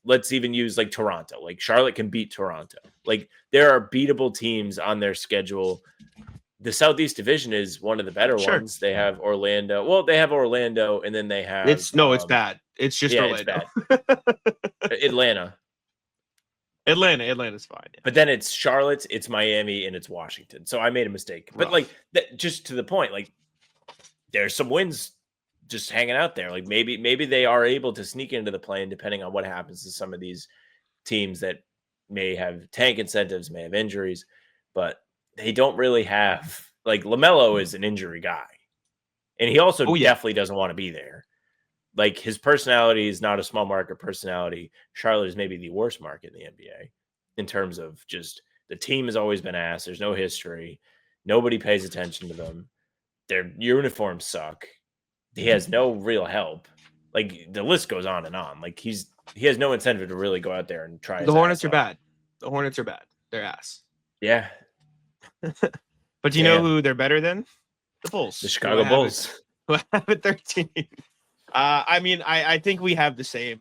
Let's even use like Toronto. Like, Charlotte can beat Toronto. Like, there are beatable teams on their schedule. The Southeast Division is one of the better ones. They have Orlando. Well, they have Orlando, and then they have it's bad. It's just Orlando. It's bad. Atlanta's fine. Yeah. But then it's Charlotte, it's Miami, and it's Washington. So I made a mistake. But like just to the point, like, there's some wins just hanging out there. Like, maybe they are able to sneak into the play-in depending on what happens to some of these teams that may have tank incentives, may have injuries, but they don't really have, like, LaMelo is an injury guy. And he also definitely doesn't want to be there. Like, his personality is not a small market personality. Charlotte is maybe the worst market in the NBA in terms of just the team has always been ass. There's no history. Nobody pays attention to them. Their uniforms suck. He has no real help. Like, the list goes on and on. Like, he has no incentive to really go out there and try. The Hornets are bad. The Hornets are bad. They're ass. Yeah. But do you know who they're better than? The Bulls. The Chicago Bulls. Who have it 13. I mean, I think we have the same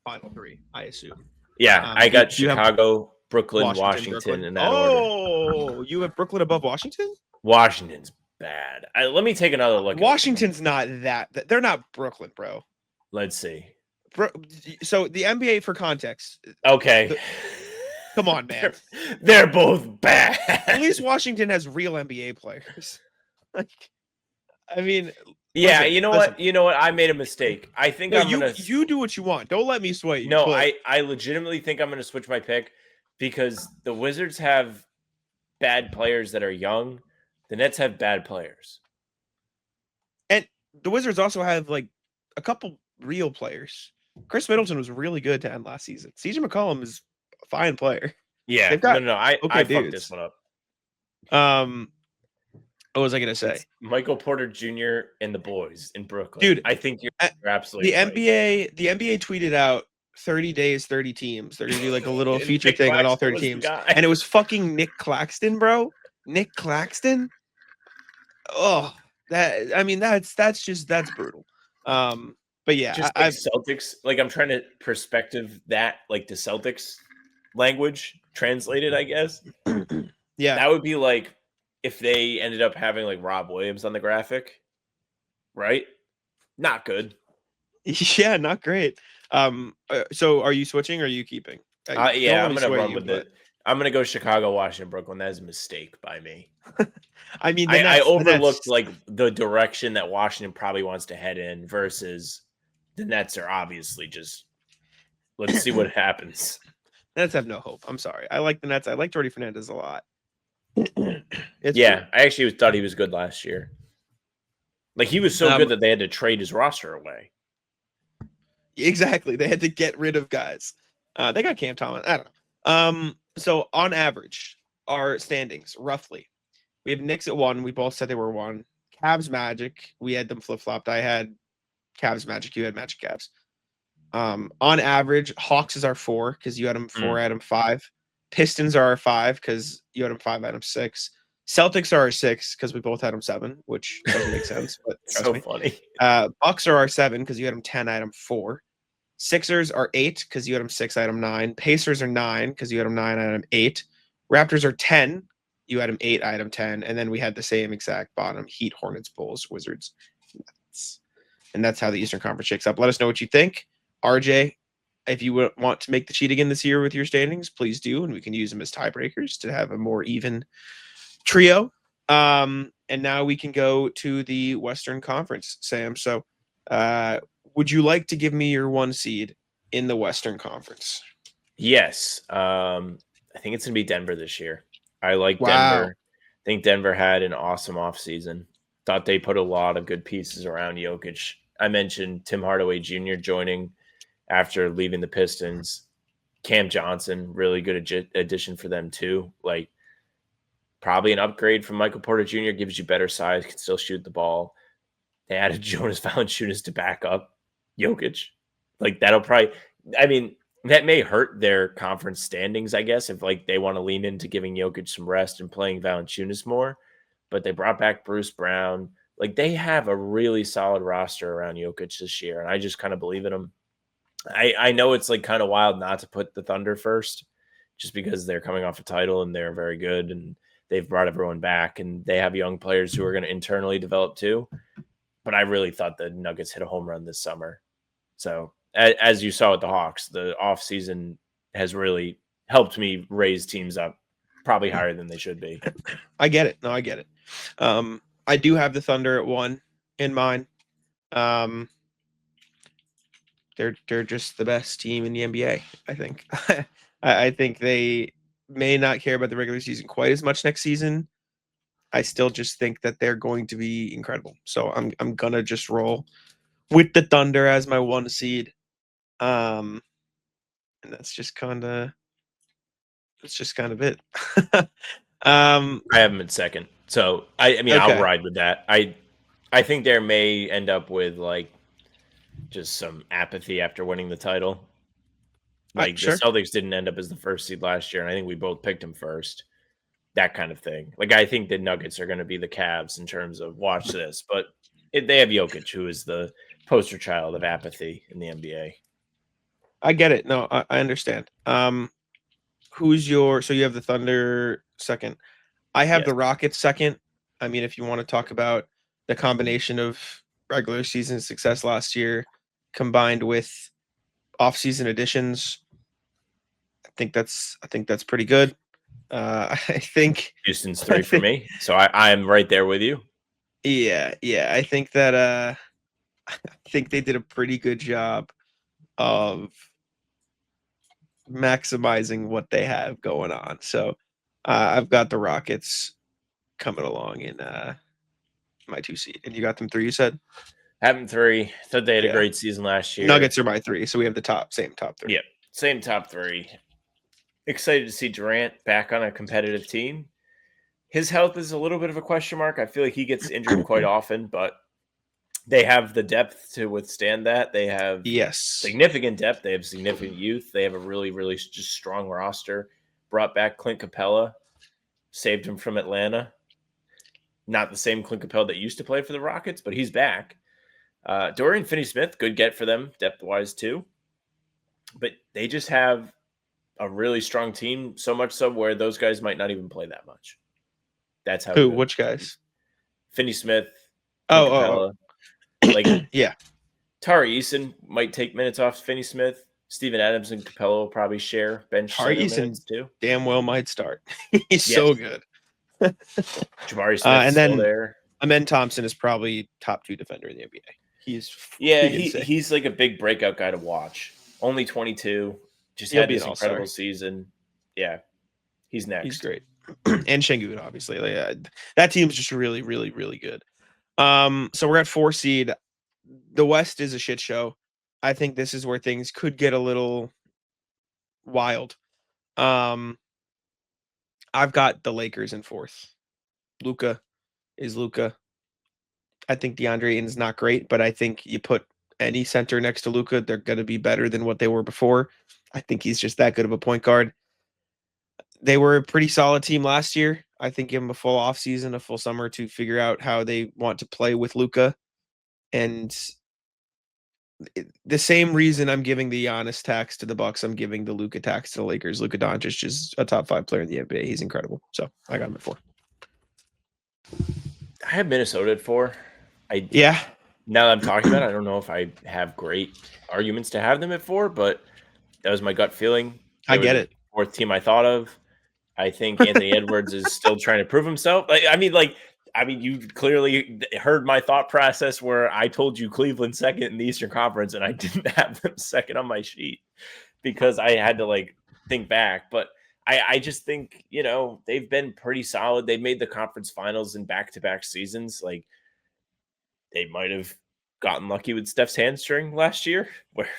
final three, I assume. Yeah, I got Chicago, Brooklyn, Washington in that order. Oh, you have Brooklyn above Washington? Washington's bad. Let me take another look. Washington's not that. They're not Brooklyn, bro. Let's see. So the NBA, for context. Okay. Come on, man. They're both bad. At least Washington has real NBA players. Like, I mean, yeah, you know what? You know what? I made a mistake. I think you do what you want. Don't let me sway you. No, I legitimately think I'm gonna switch my pick because the Wizards have bad players that are young. The Nets have bad players. And the Wizards also have like a couple real players. Chris Middleton was really good to end last season. CJ McCollum is a fine player. Yeah, no. I fucked this one up. What was I gonna say? It's Michael Porter Jr. and the boys in Brooklyn. Dude, I think you're absolutely right. NBA tweeted out 30 days, 30 teams. They're gonna do like a little feature thing on all 30 teams. And it was fucking Nick Claxton, bro. Nick Claxton. Oh, that's brutal. But yeah, just like Celtics, like, I'm trying to perspective that, like, the Celtics language translated, I guess. Yeah, that would be like if they ended up having like Rob Williams on the graphic, right? Not good. Yeah, not great. So are you switching or are you keeping? Yeah, I'm gonna run with it. I'm gonna go Chicago, Washington, Brooklyn. That is a mistake by me. I mean, I overlooked like the direction that Washington probably wants to head in versus the Nets are obviously just, let's see what happens. Nets have no hope. I'm sorry. I like the Nets. I like Jordy Fernandez a lot. I actually thought he was good last year. Like, he was so good that they had to trade his roster away. Exactly. They had to get rid of guys. They got Cam Thomas. I don't know. So on average, our standings roughly. We have Knicks at 1. We both said they were 1. Cavs Magic. We had them flip-flopped. I had Cavs Magic. You had Magic Cavs. On average, Hawks is our 4 because you had them 4, I had them 5. Pistons are our 5 because you had them 5, I had them 6. Celtics are our 6 because we both had them 7, which doesn't make sense. But so funny. Bucks are our 7 because you had them 10, I had them 4. Sixers are 8 because you had them 6, I had them 9. Pacers are 9 because you had them 9, I had them 8. Raptors are 10. You had them 8, I had them 10. And then we had the same exact bottom: Heat, Hornets, Bulls, Wizards, Nets. And that's how the Eastern Conference shakes up. Let us know what you think. RJ, if you want to make the cheat again this year with your standings, please do. And we can use them as tiebreakers to have a more even trio. And now we can go to the Western Conference, Sam. So would you like to give me your 1 seed in the Western Conference? Yes. I think it's going to be Denver this year. I like I Denver. think Denver had an awesome offseason. Thought they put a lot of good pieces around Jokic. I mentioned Tim Hardaway Jr. joining after leaving the Pistons. Cam Johnson, really good addition for them too. Like, probably an upgrade from Michael Porter Jr. Gives you better size, can still shoot the ball. They added Jonas Valanciunas to back up Jokic. Like, that'll probably, I mean, that may hurt their conference standings, I guess, if like they want to lean into giving Jokic some rest and playing Valanciunas more. But they brought back Bruce Brown. Like, they have a really solid roster around Jokic this year, and I just kind of believe in them. I know it's like kind of wild not to put the Thunder first, just because they're coming off a title and they're very good and they've brought everyone back and they have young players who are going to internally develop too. But I really thought the Nuggets hit a home run this summer. So as you saw with the Hawks, the offseason has really helped me raise teams up probably higher than they should be. I get it. No, I get it. I do have the Thunder at 1 in mine. They're just the best team in the NBA, I think. I think they may not care about the regular season quite as much next season. I still just think that they're going to be incredible. So I'm gonna just roll with the Thunder as my 1 seed. And that's just kind of it. I have them in second. So I mean, Okay. I'll ride with that. I think there may end up with like just some apathy after winning the title. Like, Sure. the Celtics didn't end up as the 1st seed last year, and I think we both picked them first. That kind of thing. Like, I think the Nuggets are going to be the Cavs in terms of watch this, but they have Jokic, who is the poster child of apathy in the NBA. I get it. No, I understand. Who's your? So you have the Thunder second. I have the Rockets second. I mean, if you want to talk about the combination of regular season success last year combined with off-season additions, I think that's pretty good. I think Houston's 3 for me, so I'm right there with you. Yeah. I think that I think they did a pretty good job of maximizing what they have going on. So I've got the Rockets coming along in my 2 seed, and you got them 3. You said have them 3. Thought they had a great season last year. Nuggets are my 3, so we have the same top 3. Yep, same top 3. Excited to see Durant back on a competitive team. His health is a little bit of a question mark. I feel like he gets injured quite often, but they have the depth to withstand that. They have significant depth. They have significant youth. They have a really, really just strong roster. Brought back Clint Capella, saved him from Atlanta. Not the same Clint Capella that used to play for the Rockets, but he's back. Dorian Finney-Smith, good get for them, depth-wise too. But they just have a really strong team, so much so where those guys might not even play that much. That's how. Which guys? Finney-Smith, Capella. Like, yeah. Tari Eason might take minutes off Finney-Smith. Steven Adams and Capella will probably share bench minutes too. Damn well might start. He's so good. Jabari Smith's still there. Amen Thompson is probably top 2 defender in the NBA. He's like a big breakout guy to watch. Only 22. Just had this incredible season. Yeah, he's next. He's great. And Şengün, obviously. That team's just really, really, really good. So we're at 4 seed. The West is a shit show. I think this is where things could get a little wild. I've got the Lakers in 4th. Luka is Luka. I think DeAndre Ayton's not great, but I think you put any center next to Luka, they're going to be better than what they were before. I think he's just that good of a point guard. They were a pretty solid team last year. I think give them a full offseason, a full summer to figure out how they want to play with Luka. And the same reason I'm giving the Giannis tax to the Bucks, I'm giving the Luka tax to the Lakers. Luka Doncic is a top 5 player in the NBA. He's incredible. So I got him at 4. I have Minnesota at 4. Yeah. Now that I'm talking about it, I don't know if I have great arguments to have them at 4, but that was my gut feeling. I get it. 4th team I thought of. I think Anthony Edwards is still trying to prove himself. I mean, you clearly heard my thought process where I told you Cleveland second in the Eastern Conference, and I didn't have them second on my sheet because I had to think back. But I just think, they've been pretty solid. They made the conference finals in back-to-back seasons. They might have gotten lucky with Steph's hamstring last year where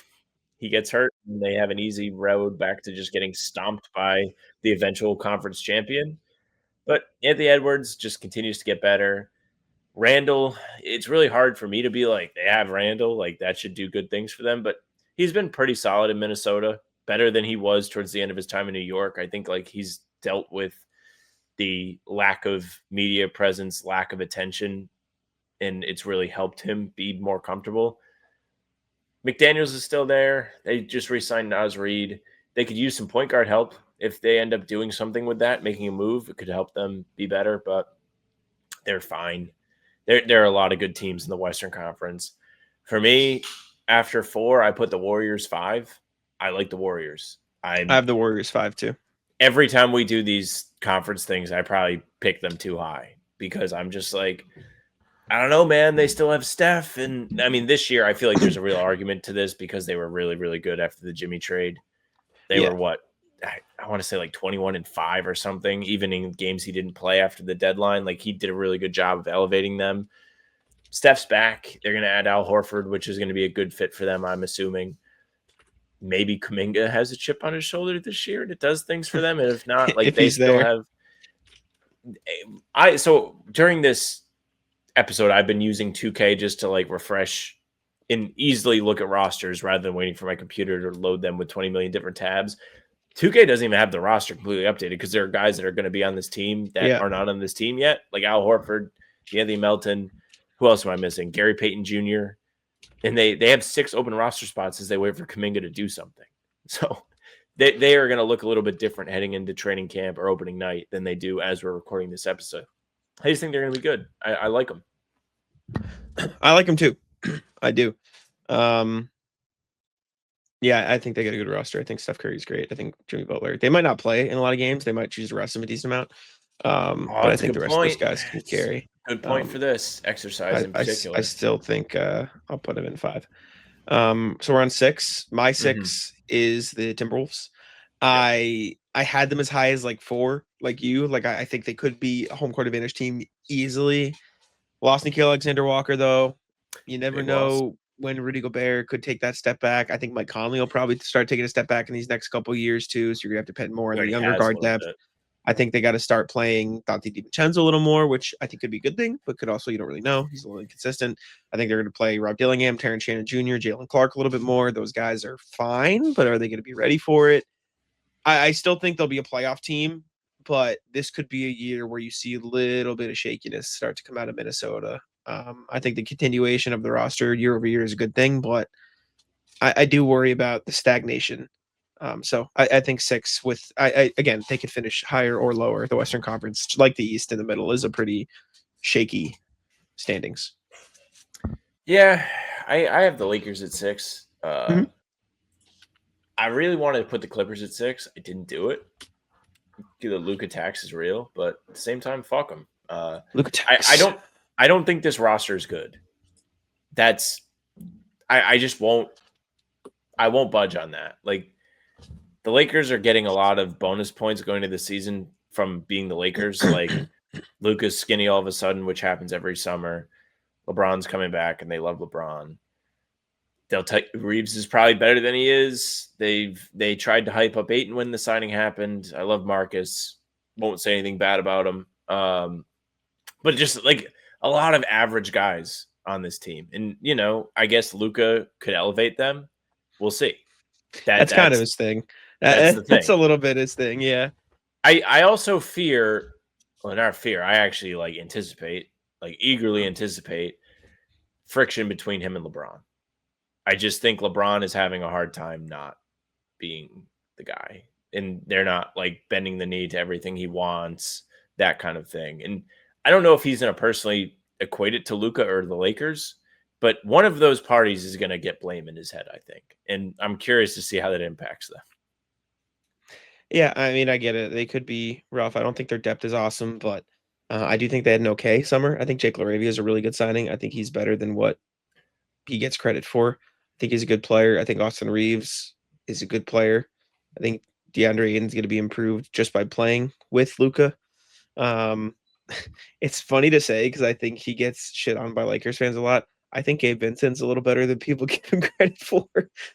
he gets hurt and they have an easy road back to just getting stomped by the eventual conference champion. But Anthony Edwards just continues to get better. Randall, it's really hard for me to be like, they have Randall, that should do good things for them. But he's been pretty solid in Minnesota, better than he was towards the end of his time in New York. I think he's dealt with the lack of media presence, lack of attention, and it's really helped him be more comfortable. McDaniels is still there. They just re-signed Naz Reid. They could use some point guard help. If they end up doing something with that, making a move, it could help them be better, but they're fine. There are a lot of good teams in the Western Conference. For me, after 4, I put the Warriors 5. I like the Warriors. I have the Warriors 5 too. Every time we do these conference things, I probably pick them too high because I'm just I don't know, man. They still have Steph. And I mean, this year, I feel like there's a real argument to this because they were really, really good after the Jimmy trade. They were what? I want to say 21-5 or something, even in games he didn't play after the deadline. He did a really good job of elevating them. Steph's back. They're going to add Al Horford, which is going to be a good fit for them, I'm assuming. Maybe Kuminga has a chip on his shoulder this year and it does things for them. And if not, if they he's still there. have. So during this episode, I've been using 2K just to refresh and easily look at rosters rather than waiting for my computer to load them with 20 million different tabs. 2K doesn't even have the roster completely updated because there are guys that are going to be on this team that are not on this team yet, like Al Horford, Anthony Melton. Who else am I missing? Gary Payton Jr. And they have 6 open roster spots as they wait for Kuminga to do something. So they are going to look a little bit different heading into training camp or opening night than they do as we're recording this episode. I just think they're going to be good. I like them. I like them too. I do. Yeah, I think they got a good roster. I think Steph Curry's great. I think Jimmy Butler. They might not play in a lot of games. They might choose to rest him a decent amount. But I think the rest of those guys can carry. Good point for this exercise in particular. I still think I'll put him in 5. So we're on 6. My 6 is the Timberwolves. Yep. I had them as high as 4, like you. I think they could be a home court advantage team easily. Lost Nickeil Alexander-Walker, though. You never know when Rudy Gobert could take that step back. I think Mike Conley will probably start taking a step back in these next couple of years, too. So you're going to have to depend more on the younger guard depth. I think they got to start playing Dante DiVincenzo a little more, which I think could be a good thing, but could also, you don't really know. He's a little inconsistent. I think they're going to play Rob Dillingham, Terrence Shannon Jr., Jalen Clark a little bit more. Those guys are fine, but are they going to be ready for it? I still think they'll be a playoff team, but this could be a year where you see a little bit of shakiness start to come out of Minnesota. I think the continuation of the roster year over year is a good thing, but I do worry about the stagnation. So I think 6 with again, they could finish higher or lower. The Western Conference, like the East in the middle, is a pretty shaky standings. Yeah, I have the Lakers at 6. I really wanted to put the Clippers at 6. I didn't do it. The Luka tax is real, but at the same time, fuck them. Luka tax. I don't think this roster is good. I just won't. I won't budge on that. The Lakers are getting a lot of bonus points going into the season from being the Lakers. Luka's skinny all of a sudden, which happens every summer. LeBron's coming back and they love LeBron. They'll tell Reeves is probably better than he is. They tried to hype up Ayton when the signing happened. I love Marcus. Won't say anything bad about him. But just like a lot of average guys on this team. And, I guess Luka could elevate them. We'll see. That's kind of his thing. That's the thing. That's a little bit his thing, yeah. I also fear, well, not fear, I actually eagerly anticipate friction between him and LeBron. I just think LeBron is having a hard time not being the guy. And they're not like bending the knee to everything he wants, that kind of thing. And I don't know if he's going to personally equate it to Luka or the Lakers, but one of those parties is going to get blame in his head, I think. And I'm curious to see how that impacts them. Yeah, I mean, I get it. They could be rough. I don't think their depth is awesome, but I do think they had an okay summer. I think Jake LaRavia is a really good signing. I think he's better than what he gets credit for. I think he's a good player. I think Austin Reeves is a good player. I think DeAndre Ayton's going to be improved just by playing with Luka. It's funny to say because I think he gets shit on by Lakers fans a lot. I think Gabe Vincent's a little better than people give him credit for.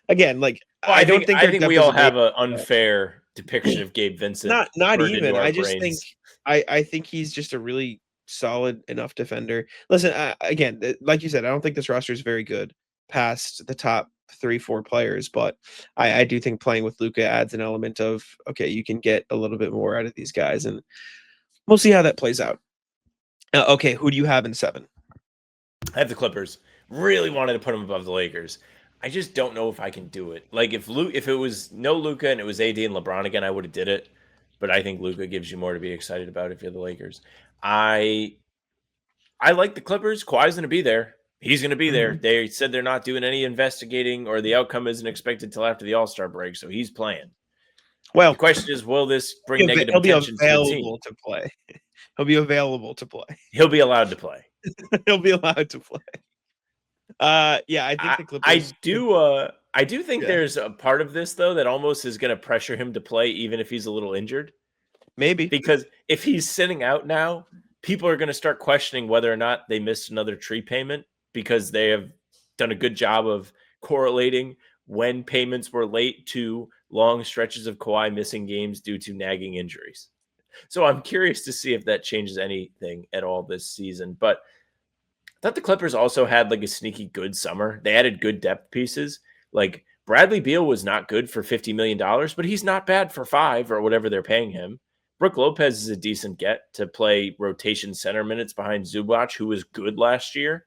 Again, I think we all have an unfair depiction of Gabe Vincent. Not even. I just think I think he's just a really solid enough defender. Listen, again, like you said, I don't think this roster is very good past the top 3-4 players, but I do think playing with Luka adds an element of, okay, you can get a little bit more out of these guys, and we'll see how that plays out. Okay, who do you have in 7? I have the Clippers. Really wanted to put them above the Lakers. I just don't know if I can do it. Like if it was no Luka and it was AD and LeBron again, I would have did it. But I think Luka gives you more to be excited about if you're the Lakers. I like the Clippers. Kawhi's going to be there. He's going to be there. They said they're not doing any investigating, or the outcome isn't expected till after the All-Star break, so he's playing. Well, the question is, will this bring negative attention to the team? To play. He'll be available to play. He'll be allowed to play. He'll be allowed to play. Yeah, I think the Clippers. I do think there's a part of this though that almost is going to pressure him to play, even if he's a little injured. Maybe because if he's sitting out now, people are going to start questioning whether or not they missed another tree payment, because they have done a good job of correlating when payments were late to long stretches of Kawhi missing games due to nagging injuries. So I'm curious to see if that changes anything at all this season. But I thought the Clippers also had like a sneaky good summer. They added good depth pieces. Like Bradley Beal was not good for $50 million, but he's not bad for $5 or whatever they're paying him. Brook Lopez is a decent get to play rotation center minutes behind Zubac, who was good last year.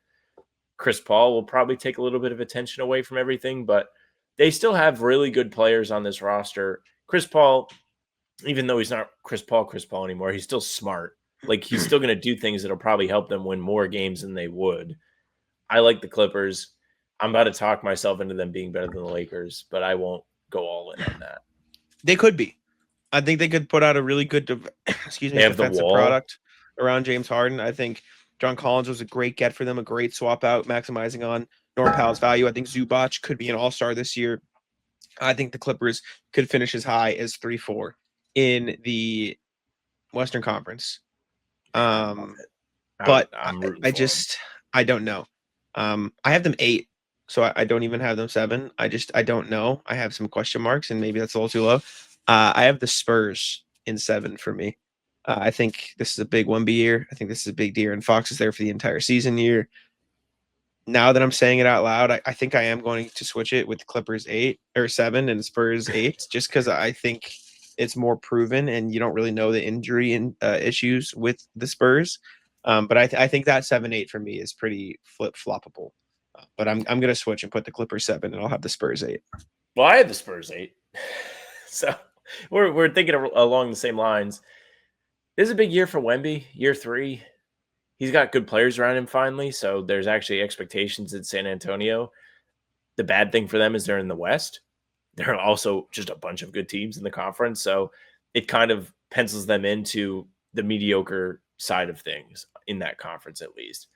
Chris Paul will probably take a little bit of attention away from everything, but they still have really good players on this roster. Chris Paul, even though he's not Chris Paul anymore, he's still smart. Like he's still going to do things that'll probably help them win more games than they would. I like the Clippers. I'm about to talk myself into them being better than the Lakers, but I won't go all in on that. They could be. I think they could put out a really good defensive product around James Harden. I think John Collins was a great get for them, a great swap out, maximizing on Norm Powell's value. I think Zubac could be an all-star this year. I think the Clippers could finish as high as 3-4 in the Western Conference. But I don't know. I have them 8, so I don't even have them 7. I don't know. I have some question marks, and maybe that's a little too low. I have the Spurs in 7 for me. I think this is a big 1B year. I think this is a big year, and Fox is there for the entire season year. Now that I'm saying it out loud, I think I am going to switch it with Clippers 8 or 7 and Spurs 8, just because I think it's more proven, and you don't really know the injury and issues with the Spurs. But I think that 7-8 for me is pretty flip-floppable. But I'm going to switch and put the Clippers 7, and I'll have the Spurs 8. Well, I have the Spurs 8. So we're thinking along the same lines. This is a big year for Wemby, year 3. He's got good players around him finally, so there's actually expectations at San Antonio. The bad thing for them is they're in the West. There are also just a bunch of good teams in the conference, so it kind of pencils them into the mediocre side of things in that conference at least.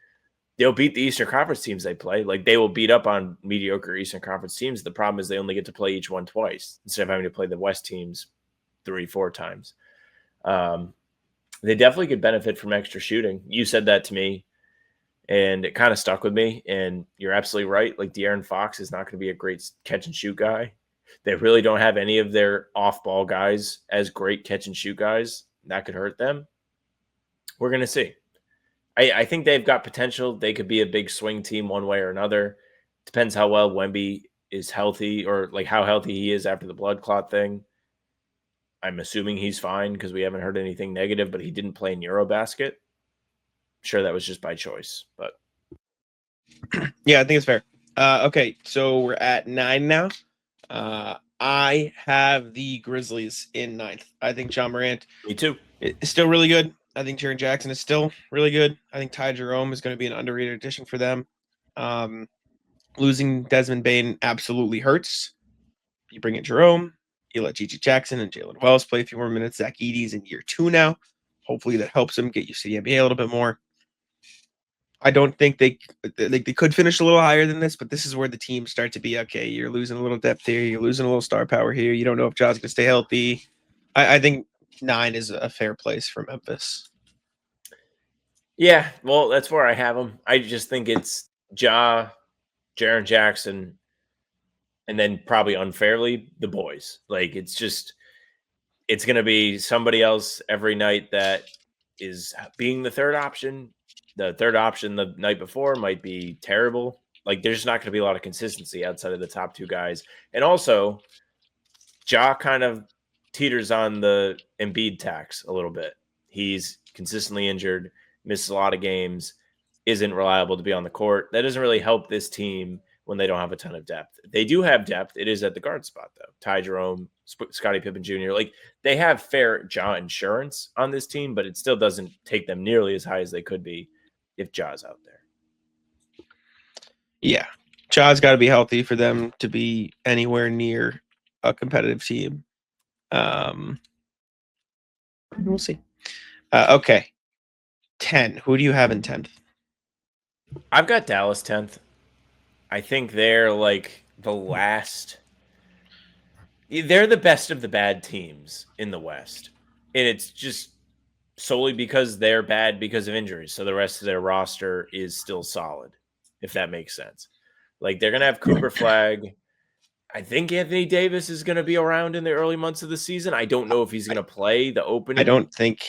They'll beat the Eastern Conference teams they play. Like, they will beat up on mediocre Eastern Conference teams. The problem is they only get to play each one twice instead of having to play the West teams 3-4 times. They definitely could benefit from extra shooting. You said that to me. And it kind of stuck with me. And you're absolutely right. Like De'Aaron Fox is not going to be a great catch and shoot guy. They really don't have any of their off ball guys as great catch and shoot guys. That could hurt them. We're going to see. I think they've got potential. They could be a big swing team one way or another. Depends how well Wemby is healthy, or like how healthy he is after the blood clot thing. I'm assuming he's fine because we haven't heard anything negative, but he didn't play in Eurobasket. Sure, that was just by choice, but yeah, I think it's fair. Okay, so we're at 9 now. I have the Grizzlies in 9th. I think John Morant me too. is still really good. I think Jaren Jackson is still really good. I think Ty Jerome is going to be an underrated addition for them. Losing Desmond Bane absolutely hurts. You bring in Jerome, you let Gigi Jackson and Jalen Wells play a few more minutes. Zach Edey's in year 2 now. Hopefully that helps him get used to the NBA a little bit more. I don't think they could finish a little higher than this, but this is where the teams start to be okay. You're losing a little depth here. You're losing a little star power here. You don't know if Ja's going to stay healthy. I think 9 is a fair place for Memphis. Yeah, well, that's where I have them. I just think it's Ja, Jaren Jackson, and then probably unfairly the boys. Like it's going to be somebody else every night that is being the third option. The third option the night before might be terrible. Like there's not going to be a lot of consistency outside of the top 2 guys. And also, Ja kind of teeters on the Embiid tax a little bit. He's consistently injured, misses a lot of games, isn't reliable to be on the court. That doesn't really help this team when they don't have a ton of depth. They do have depth. It is at the guard spot, though. Ty Jerome, Scottie Pippen Jr. Like, they have fair Ja insurance on this team, but it still doesn't take them nearly as high as they could be if Ja's out there. Yeah. Ja's got to be healthy for them to be anywhere near a competitive team. We'll see. Okay. 10. Who do you have in 10th? I've got Dallas 10th. I think they're like the last. They're the best of the bad teams in the West. And it's just solely because they're bad because of injuries. So the rest of their roster is still solid, if that makes sense. Like they're going to have Cooper Flag. I think Anthony Davis is going to be around in the early months of the season. I don't know if he's going to play the opening. I don't think.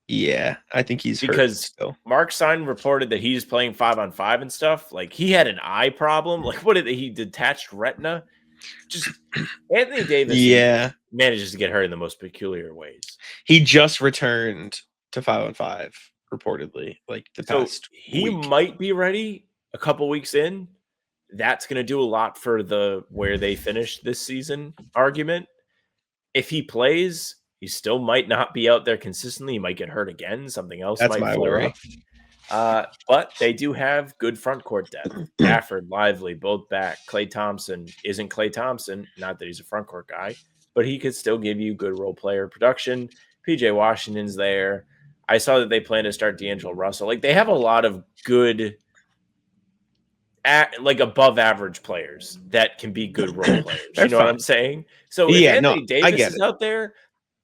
Yeah, I think he's because Mark Stein reported that he's playing 5-on-5 and stuff. Like he had an eye problem. Like what did he detached retina? Just Anthony Davis manages to get hurt in the most peculiar ways. He just returned to 5-on-5 reportedly, like the past he week. Might be ready a couple weeks in. That's going to do a lot for the where they finish this season argument. If he plays, he still might not be out there consistently. He might get hurt again. Something else That's might flare up. But they do have good front court depth. Gafford, Lively, both back. Klay Thompson isn't Klay Thompson. Not that he's a front court guy, but he could still give you good role player production. PJ Washington's there. I saw that they plan to start D'Angelo Russell. Like they have a lot of good, like above average players that can be good role players. You know what I'm saying? So if Anthony Davis is out there,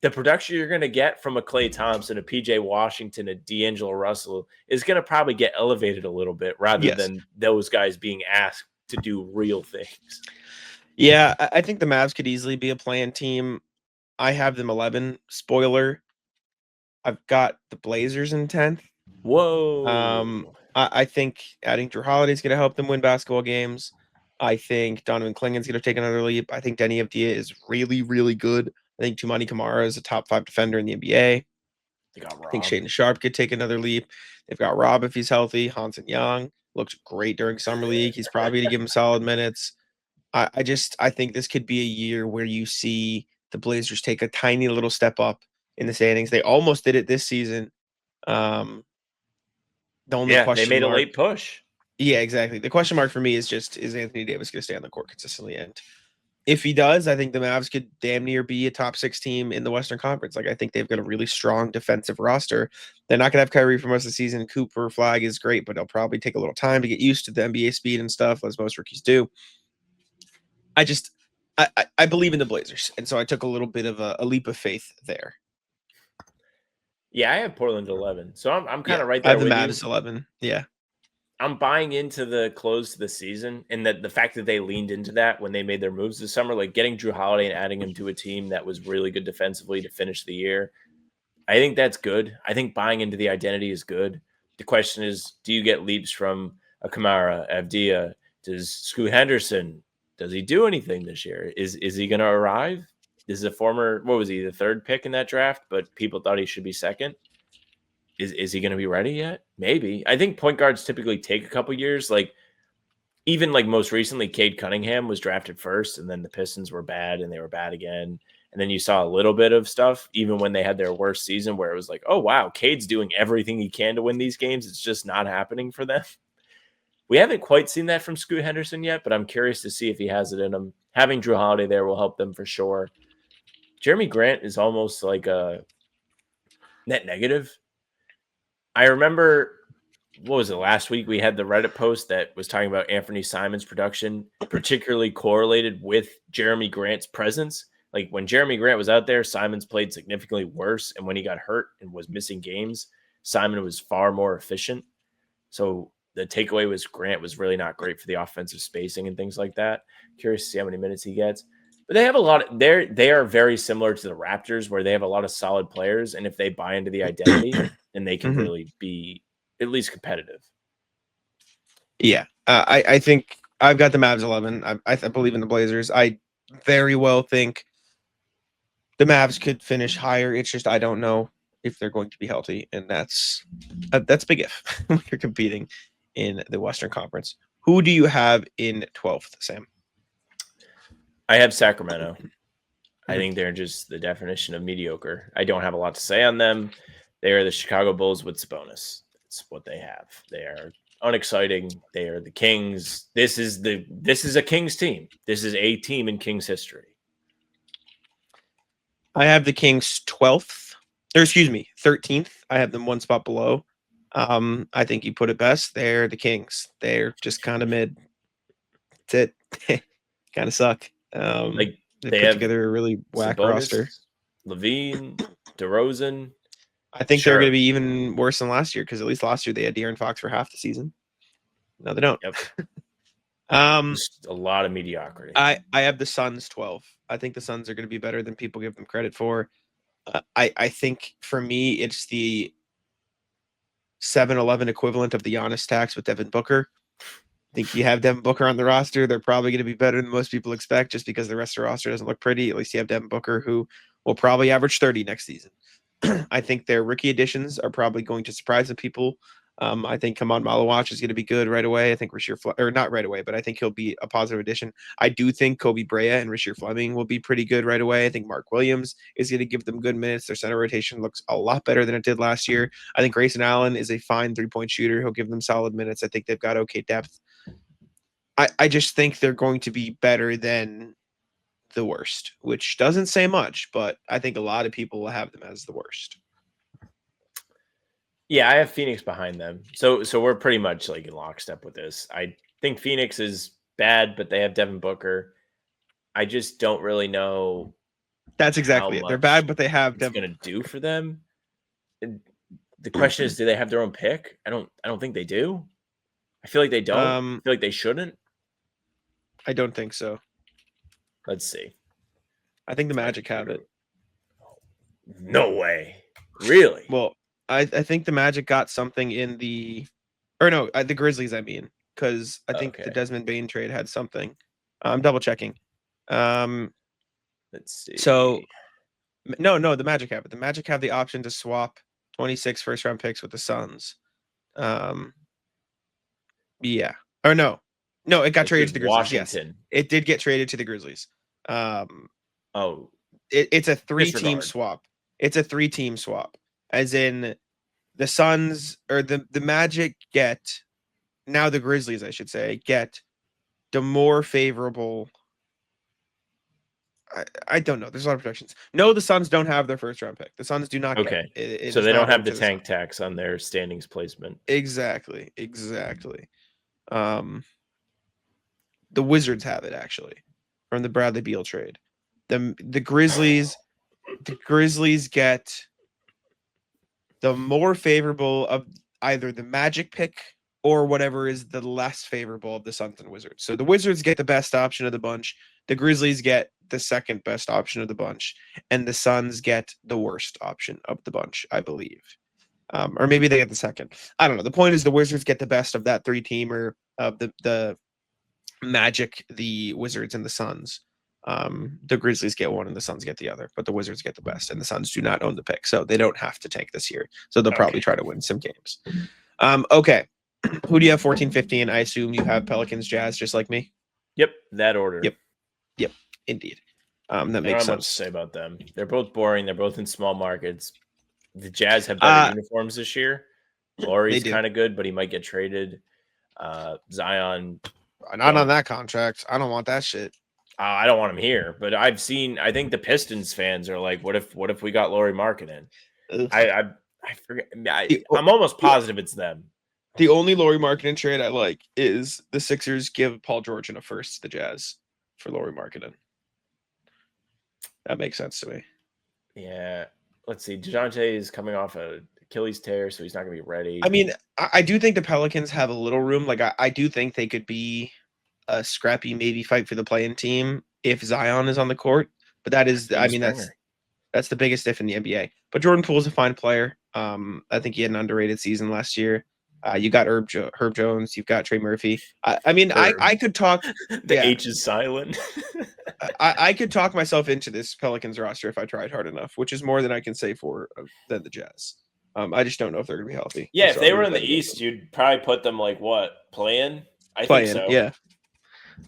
the production you're going to get from a Klay Thompson, a PJ Washington, a D'Angelo Russell is going to probably get elevated a little bit rather than those guys being asked to do real things. Yeah, I think the Mavs could easily be a play-in team. I have them 11. Spoiler, I've got the Blazers in 10th. Whoa. I think adding Drew Holiday is going to help them win basketball games. I think Donovan Clingan's going to take another leap. I think Denny Avdia is really, really good. I think Tumani Kamara is a top 5 defender in the NBA. I think Shaedon Sharp could take another leap. They've got Rob if he's healthy. Hansen Young looked great during Summer League. He's probably going to give him solid minutes. I think this could be a year where you see the Blazers take a tiny little step up in the standings. They almost did it this season. The only question they made a late push. Yeah, exactly. The question mark for me is Anthony Davis going to stay on the court consistently? And if he does, I think the Mavs could damn near be a top 6 team in the Western Conference. Like I think they've got a really strong defensive roster. They're not going to have Kyrie for most of the season. Cooper Flag is great, but they'll probably take a little time to get used to the NBA speed and stuff, as most rookies do. I believe in the Blazers, and so I took a little bit of a leap of faith there. Yeah, I have Portland 11, so I'm kind of right there. I have the Mavs 11. Yeah. I'm buying into the close to the season, and that the fact that they leaned into that when they made their moves this summer, like getting Drew Holiday and adding him to a team that was really good defensively to finish the year. I think that's good. I think buying into the identity is good. The question is, do you get leaps from a Kamara, Avdia? Does Scoot Henderson, does he do anything this year? Is he going to arrive? This is a former, what was he, the third pick in that draft, but people thought he should be second. Is he going to be ready yet? Maybe. I think point guards typically take a couple years. Like even like most recently, Cade Cunningham was drafted first, and then the Pistons were bad, and they were bad again. And then you saw a little bit of stuff, even when they had their worst season, where it was like, oh wow, Cade's doing everything he can to win these games. It's just not happening for them. We haven't quite seen that from Scoot Henderson yet, but I'm curious to see if he has it in him. Having Drew Holiday there will help them for sure. Jeremy Grant is almost like a net negative. I remember, what was it, last week we had the Reddit post that was talking about Anthony Simon's production, particularly correlated with Jeremy Grant's presence. Like when Jeremy Grant was out there, Simons played significantly worse. And when he got hurt and was missing games, Simon was far more efficient. So the takeaway was Grant was really not great for the offensive spacing and things like that. Curious to see how many minutes he gets. But they have a lot of, they are very similar to the Raptors, where they have a lot of solid players. And if they buy into the identity, then they can really be at least competitive. Yeah. I think I've got the Mavs 11. I believe in the Blazers. I very well think the Mavs could finish higher. It's just I don't know if they're going to be healthy, and that's a big if when you're competing in the Western Conference. Who do you have in 12th, Sam? I have Sacramento. I think they're just the definition of mediocre. I don't have a lot to say on them. They are the Chicago Bulls with Sabonis. That's what they have. They are unexciting. They are the Kings. This is a Kings team. This is a team in Kings history. I have the Kings 12th. Or excuse me, 13th. I have them one spot below. I think you put it best. They're the Kings. They're just kind of mid. That's it. Kind of suck. Like they they put have together a really whack Sabonis, roster. Levine, DeRozan. I think Sure. they're going to be even worse than last year, because at least last year they had De'Aaron Fox for half the season. No, they don't. Yep. Um, Just a lot of mediocrity. I have the Suns 12. I think the Suns are going to be better than people give them credit for. I think for me, it's the 7-11 equivalent of the Giannis tax with Devin Booker. I think you have Devin Booker on the roster, they're probably going to be better than most people expect, just because the rest of the roster doesn't look pretty. At least you have Devin Booker, who will probably average 30 next season. I think their rookie additions are probably going to surprise some people. I think Kaman Malawach is going to be good right away. I think or not right away, but I think he'll be a positive addition. I do think Kobe Brea and Rasheer Fleming will be pretty good right away. I think Mark Williams is going to give them good minutes. Their center rotation looks a lot better than it did last year. I think Grayson Allen is a fine three-point shooter. He'll give them solid minutes. I think they've got okay depth. I just think they're going to be better than the worst, which doesn't say much, but I think a lot of people will have them as the worst. Yeah, I have Phoenix behind them. So we're pretty much like in lockstep with this. I think Phoenix is bad, but they have Devin Booker. I just don't really know. That's exactly it. They're bad, but they have Devin going to do for them. The question is, do they have their own pick? I don't think they do. I feel like they don't. I feel like they shouldn't. I don't think so. Let's see. I think the Magic have it. No way. Really? Well, I think the Magic got something in the the Grizzlies, I mean, because I think the Desmond Bane trade had something. I'm double checking. Let's see. So no, the Magic have it. The Magic have the option to swap 26 first round picks with the Suns. Yeah. Or no, it got traded to the Grizzlies. Washington. Yes, it did get traded to the Grizzlies. It's a 3-team swap. It's a 3-team swap, as in the Suns or the Magic get, now the Grizzlies, I should say, get the more favorable. I don't know. There's a lot of protections. No, the Suns don't have their first round pick. The Suns do not. Okay. It so they don't have the tank tax on their standings placement. Exactly. The Wizards have it, actually, from the Bradley Beal trade. The Grizzlies get the more favorable of either the Magic pick or whatever is the less favorable of the Suns and Wizards. So the Wizards get the best option of the bunch, the Grizzlies get the second best option of the bunch, and the Suns get the worst option of the bunch, I believe. Or maybe they get the second. I don't know. The point is the Wizards get the best of that three-teamer of the Magic, the Wizards, and the Suns. The Grizzlies get one and the Suns get the other, but the Wizards get the best, and the Suns do not own the pick, so they don't have to tank this year. So they'll probably try to win some games. Okay. Who do you have 14-15? I assume you have Pelicans, Jazz, just like me. Yep, that order. Yep, indeed. That makes I don't have sense. much to say about them. They're both boring. They're both in small markets. The Jazz have better uniforms this year. Laurie's kind of good, but he might get traded. Zion, not on that contract. I don't want that shit. I don't want him here. But I think the Pistons fans are like, what if we got Lauri Markkanen? I forget. I'm almost positive it's them. The only Lauri Markkanen trade I like is the Sixers give Paul George and a first to the Jazz for Lauri Markkanen. That makes sense to me. Yeah. Let's see. DeJounte is coming off an Achilles tear, so he's not going to be ready. I mean, I do think the Pelicans have a little room. Like, I do think they could be a scrappy, maybe fight for the play-in team if Zion is on the court. But that is, that's the biggest if in the NBA. But Jordan Poole's a fine player. I think he had an underrated season last year. You got Herb Jones. You've got Trey Murphy. I could talk. H is silent. I could talk myself into this Pelicans roster if I tried hard enough, which is more than I can say for than the Jazz. I just don't know if they're going to be healthy. Yeah, if they were in the East, you'd probably put them like what? Play-in? I think so. Yeah,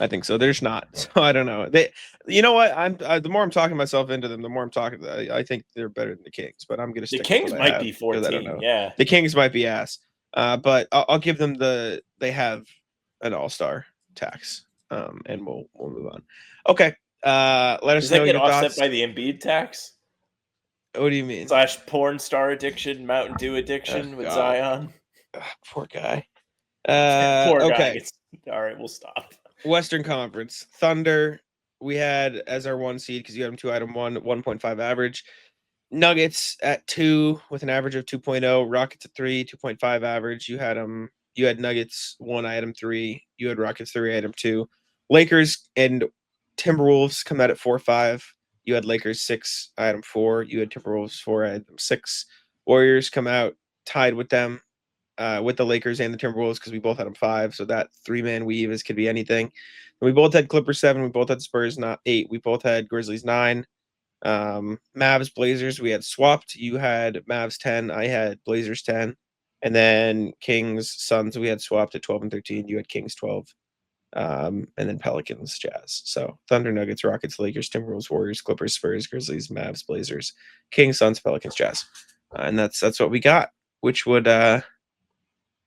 I think so. There's not. So I don't know. You know what? The more I'm talking myself into them, the more I'm talking. I think they're better than the Kings, but I'm going to stick. The Kings might be 14. Yeah, the Kings might be ass. But I'll give them they have an all-star tax. And we'll move on. Okay. Let us know your thoughts. Offset by the Embiid tax? What do you mean? / porn star addiction, Mountain Dew addiction with Zion. Poor guy. Poor guy. Okay. All right, we'll stop. Western Western Conference. Thunder, we had as our 1 seed because you had them 2 item 1, 1.5 average. Nuggets at 2 with an average of 2.0. Rockets at 3, 2.5 average. You had Nuggets 1 item 3. You had Rockets 3 item 2. Lakers and Timberwolves come out at 4-5. You had Lakers 6 item 4. You had Timberwolves 4 item 6. Warriors come out tied with them, with the Lakers and the Timberwolves because we both had them 5. So that 3-man weave could be anything. And we both had Clippers 7. We both had Spurs 8. We both had Grizzlies 9. Mavs Blazers we had swapped. You had Mavs 10. I had Blazers 10. And then Kings Suns we had swapped at 12 and 13. You had Kings 12. And then Pelicans, Jazz. So Thunder, Nuggets, Rockets, Lakers, Timberwolves, Warriors, Clippers, Spurs, Grizzlies, Mavs, Blazers, Kings, Suns, Pelicans, Jazz. And that's what we got, which would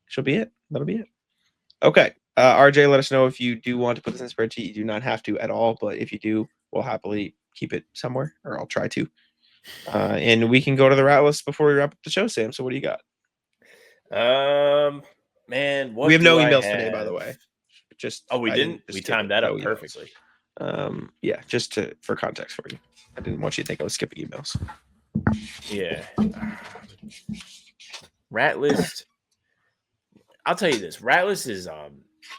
should be it. That'll be it. Okay. RJ, let us know if you do want to put this in a spreadsheet. You do not have to at all, but if you do, we'll happily keep it somewhere, or I'll try to. And we can go to the rat list before we wrap up the show, Sam. So what do you got? Man, we have no emails today, by the way. We didn't. We timed that up perfectly. Yeah, just for context for you. I didn't want you to think I was skipping emails. Yeah. Rat list. I'll tell you this. Rat list is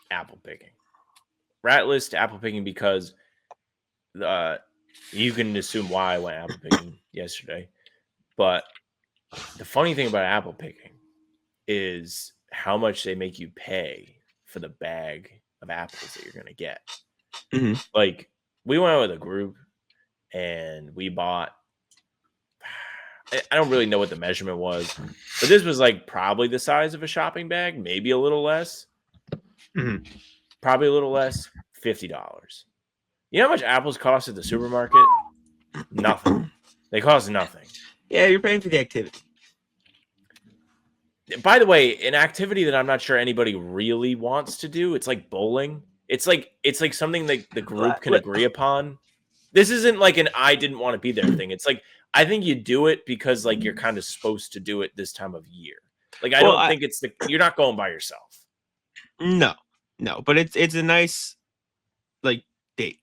apple picking. Rat list apple picking because you can assume why I went apple picking yesterday. But the funny thing about apple picking is how much they make you pay for the bag of apples that you're going to get. Mm-hmm. Like, we went out with a group and we bought, I don't really know what the measurement was, but this was like probably the size of a shopping bag, maybe a little less. Mm-hmm. Probably a little less, $50. You know how much apples cost at the supermarket? Nothing. They cost nothing. Yeah, you're paying for the activity. By the way, an activity that I'm not sure anybody really wants to do, it's like bowling. It's like something that the group can agree upon. This isn't like an I didn't want to be there thing. It's like I think you do it because like you're kind of supposed to do it this time of year. Like I don't think it's you're not going by yourself. No, but it's a nice like date.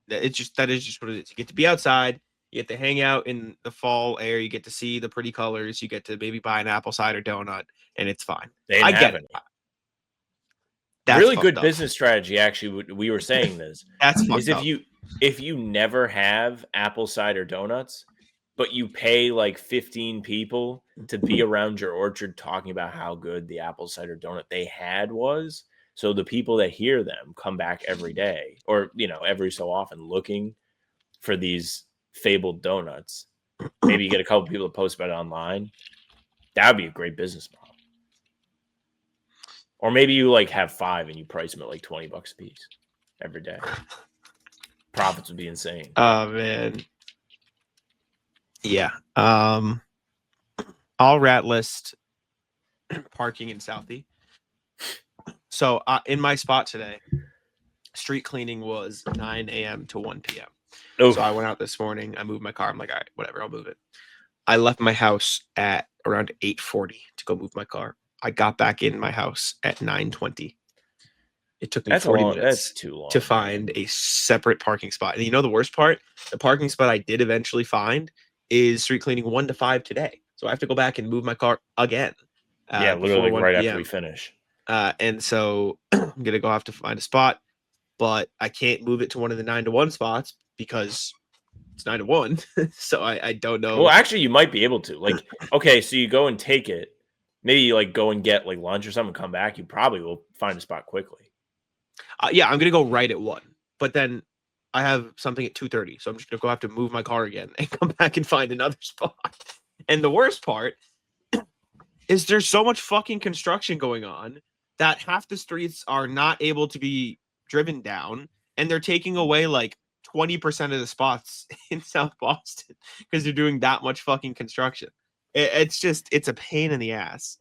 That is just what it is. You get to be outside. You get to hang out in the fall air. You get to see the pretty colors. You get to maybe buy an apple cider donut, and it's fine. I get it. That's really fucked good up. business strategy. Actually, we were saying this That's fucked is up. if you never have apple cider donuts, but you pay like 15 people to be around your orchard talking about how good the apple cider donut they had was. So the people that hear them come back every day, or every so often, looking for these fabled donuts. Maybe you get a couple people to post about it online. That would be a great business model. Or maybe you like have 5 and you price them at like $20 a piece every day. Profits would be insane. Oh man. Yeah. I'll rat list parking in Southie. So in my spot today, street cleaning was 9 a.m. to 1 p.m. Oh, So I went out this morning. I moved my car. I'm like, all right, whatever, I'll move it. I left my house at around 8:40 to go move my car. I got back in my house at 9:20. It took me that's 40 That's minutes too long to find a separate parking spot. And the worst part? The parking spot I did eventually find is street cleaning 1 to 5 today. So I have to go back and move my car again. Yeah, Before literally 1 right p.m. after we finish. And so I'm gonna go have to find a spot, but I can't move it to one of the 9 to 1 spots because it's 9 to 1. So I don't know. Well, actually, you might be able to. Like, okay, so you go and take it. Maybe you like go and get like lunch or something, come back. You probably will find a spot quickly. Yeah, I'm gonna go right at 1, but then I have something at 2:30, so I'm just gonna go have to move my car again and come back and find another spot. And the worst part is there's so much fucking construction going on that half the streets are not able to be driven down, and they're taking away like 20% of the spots in South Boston because they're doing that much fucking construction. It's a pain in the ass.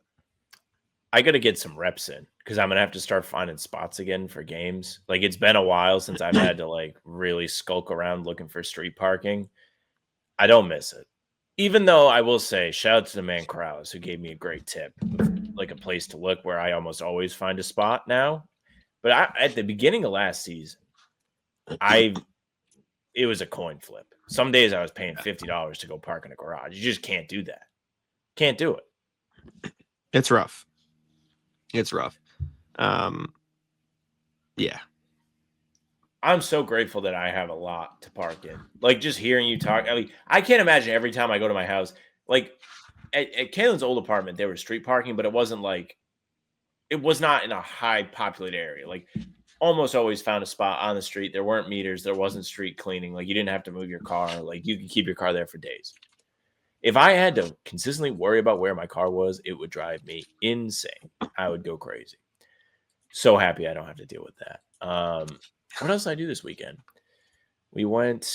I got to get some reps in because I'm going to have to start finding spots again for games. Like, it's been a while since I've had to like really skulk around looking for street parking. I don't miss it. Even though I will say, shout out to the man Krause who gave me a great tip, like a place to look where I almost always find a spot now. But at the beginning of last season, it was a coin flip. Some days I was paying $50 to go park in a garage. You just can't do that. Can't do it. It's rough. Yeah. I'm so grateful that I have a lot to park in. Like, just hearing you talk, I mean, I can't imagine every time I go to my house, like at Kaylin's old apartment, there was street parking, but it was not in a high populated area. Like, almost always found a spot on the street. There weren't meters. There wasn't street cleaning. Like, you didn't have to move your car. Like, you could keep your car there for days. If I had to consistently worry about where my car was, it would drive me insane. I would go crazy. So happy I don't have to deal with that. What else did I do this weekend? We went,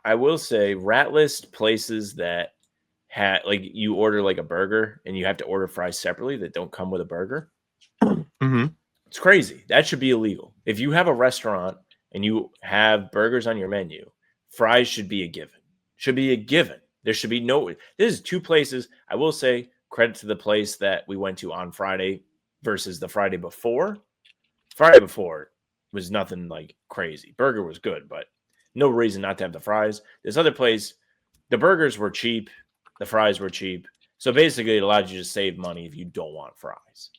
I will say, rat list places that had, like, you order like a burger and you have to order fries separately that don't come with a burger. Mm-hmm. It's crazy. That should be illegal. If you have a restaurant and you have burgers on your menu, fries should be a given. Should be a given. There should be no. This is 2 places. I will say credit to the place that we went to on Friday versus the Friday before. Friday before was nothing like crazy. Burger was good, but no reason not to have the fries. This other place, the burgers were cheap. The fries were cheap. So basically, it allowed you to save money if you don't want fries.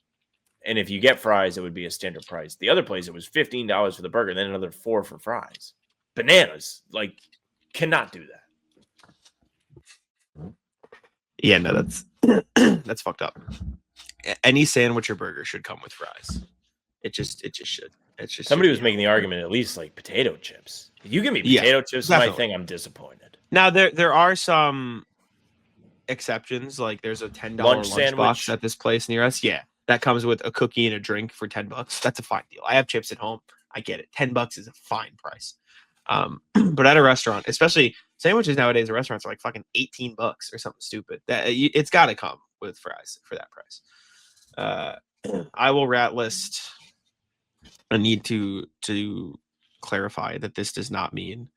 And if you get fries, it would be a standard price. The other place, it was $15 for the burger, then another $4 for fries. Bananas. Like, cannot do that. Yeah, no, that's that's fucked up. Any sandwich or burger should come with fries. It just should. It's just Somebody was making the argument at least like potato chips. If you give me potato chips in my thing, I'm disappointed. Now there are some exceptions. Like there's a $10 lunch box at this place near us. Yeah, that comes with a cookie and a drink for $10. That's a fine deal. I have chips at home. I get it. $10 is a fine price. But at a restaurant, especially sandwiches nowadays, at restaurants are like fucking $18 or something stupid. It's got to come with fries for that price. I will rat list. I need to clarify that this does not mean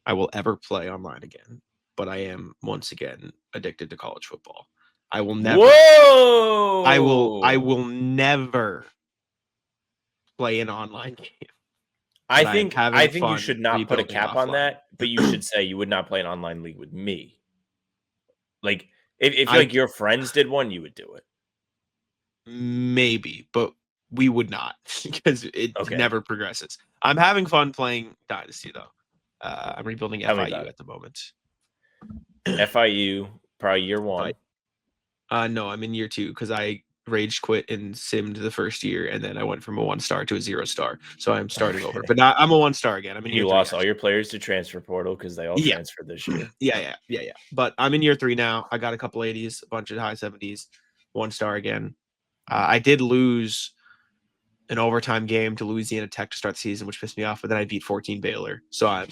I will ever play online again, but I am once again addicted to college football. I will never. Whoa! I will never play an online game. I think you should not put a cap on that, but you should say you would not play an online league with me. Like if like your friends did one, you would do it. Maybe, but we would not because it never progresses. I'm having fun playing Dynasty though. I'm rebuilding FIU at the moment. FIU, probably year one. No, I'm in year 2 because I rage quit and simmed the first year, and then I went from a 1-star to a 0-star. So I'm starting over. But now I'm a 1-star again. I'm in year 3. You lost all your players to transfer portal because they all transferred this year. Yeah. But I'm in year 3 now. I got a couple 80s, a bunch of high 70s, 1-star again. I did lose an overtime game to Louisiana Tech to start the season, which pissed me off. But then I beat 14 Baylor, so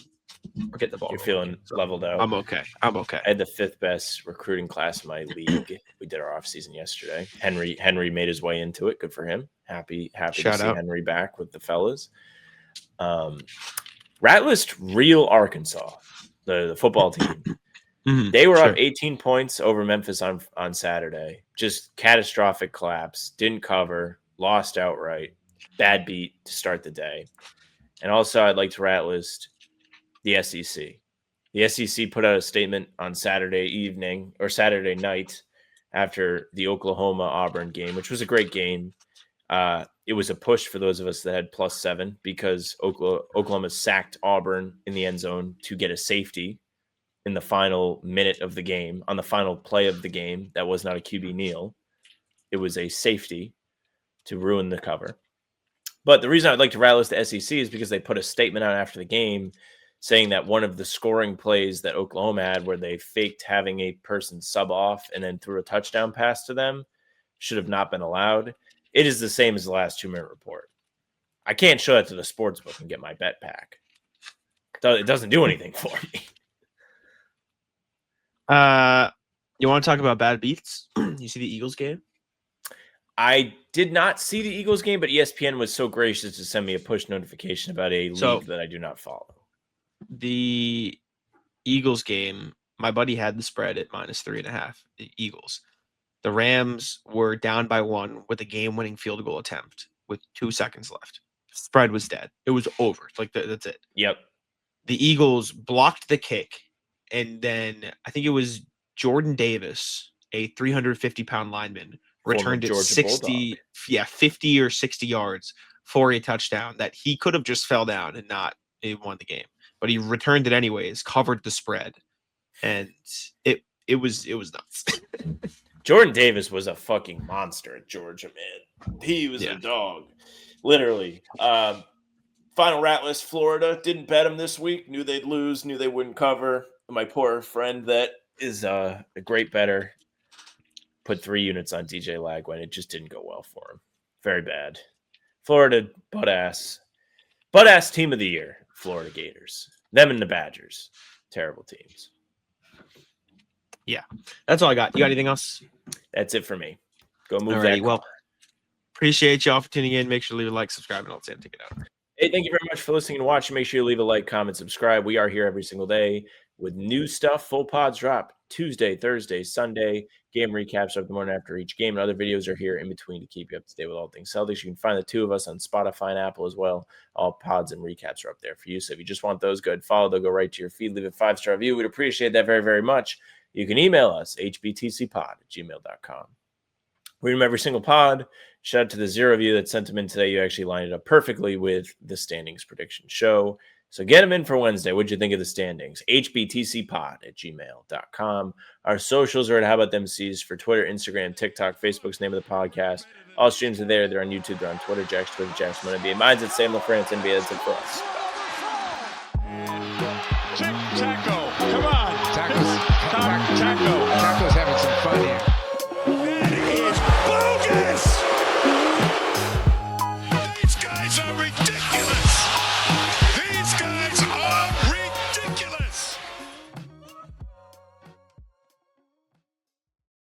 we're getting the ball. You're feeling leveled out. I'm okay. I had the 5th best recruiting class in my league. We did our offseason yesterday. Henry made his way into it. Good for him. Happy to see Henry back with the fellas. Ratlist Real Arkansas, the football team. They were up 18 points over Memphis on Saturday. Just catastrophic collapse. Didn't cover. Lost outright. Bad beat to start the day. And also, I'd like to Ratlist the SEC. The SEC put out a statement on Saturday evening or Saturday night after the Oklahoma-Auburn game, which was a great game. It was a push for those of us that had +7 because Oklahoma sacked Auburn in the end zone to get a safety in the final minute of the game, on the final play of the game. That was not a QB kneel. It was a safety to ruin the cover. But the reason I'd like to rattle the SEC is because they put a statement out after the game saying that one of the scoring plays that Oklahoma had where they faked having a person sub off and then threw a touchdown pass to them should have not been allowed. It is the same as the last 2-minute report. I can't show that to the sports book and get my bet back. It doesn't do anything for me. You want to talk about bad beats? You see the Eagles game? I did not see the Eagles game, but ESPN was so gracious to send me a push notification about a league that I do not follow. The Eagles game, my buddy had the spread at -3.5. The Eagles. The Rams were down by 1 with a game-winning field goal attempt with 2 seconds left. Spread was dead. It was over. Like that's it. Yep. The Eagles blocked the kick, and then I think it was Jordan Davis, a 350-pound lineman, returned it 50 or 60 yards for a touchdown that he could have just fell down and not won the game. But he returned it anyways, covered the spread, and it was nuts. Jordan Davis was a fucking monster at Georgia, man. He was a dog, literally. Final rat list: Florida didn't bet him this week. Knew they'd lose. Knew they wouldn't cover. My poor friend that is a great bettor put 3 units on DJ Lagwin. It just didn't go well for him. Very bad. Florida butt ass team of the year. Florida Gators. Them and the Badgers. Terrible teams. Yeah, that's all I got. You got anything else? That's it for me. Go move Alrighty, that. Well, appreciate y'all for tuning in. Make sure to leave a like, subscribe, and I'll take it out. Hey, thank you very much for listening and watching. Make sure you leave a like, comment, subscribe. We are here every single day with new stuff. Full pods drop Tuesday, Thursday, Sunday. Game recaps are the morning after each game, and other videos are here in between to keep you up to date with all things Celtics. You can find the 2 of us on Spotify and Apple as well. All pods and recaps are up there for you. So if you just want those, go ahead and follow. They'll go right to your feed. Leave a 5-star review. We'd appreciate that very, very much. You can email us, hbtcpod@gmail.com. We read them every single pod. Shout out to the 0 of you that sent them in today. You actually lined it up perfectly with the standings prediction show. So get them in for Wednesday. What'd you think of the standings? hbtcpod@gmail.com. Our socials are at How About Them C's for Twitter, Instagram, TikTok, Facebook's name of the podcast. All streams are there. They're on YouTube. They're on Twitter. Jack's Twitter, Jack's NBA. Mine's at Sam LaFrance NBA. That's it for us. Taco, come on. Taco's having some fun here. That is bogus. These guys are ridiculous.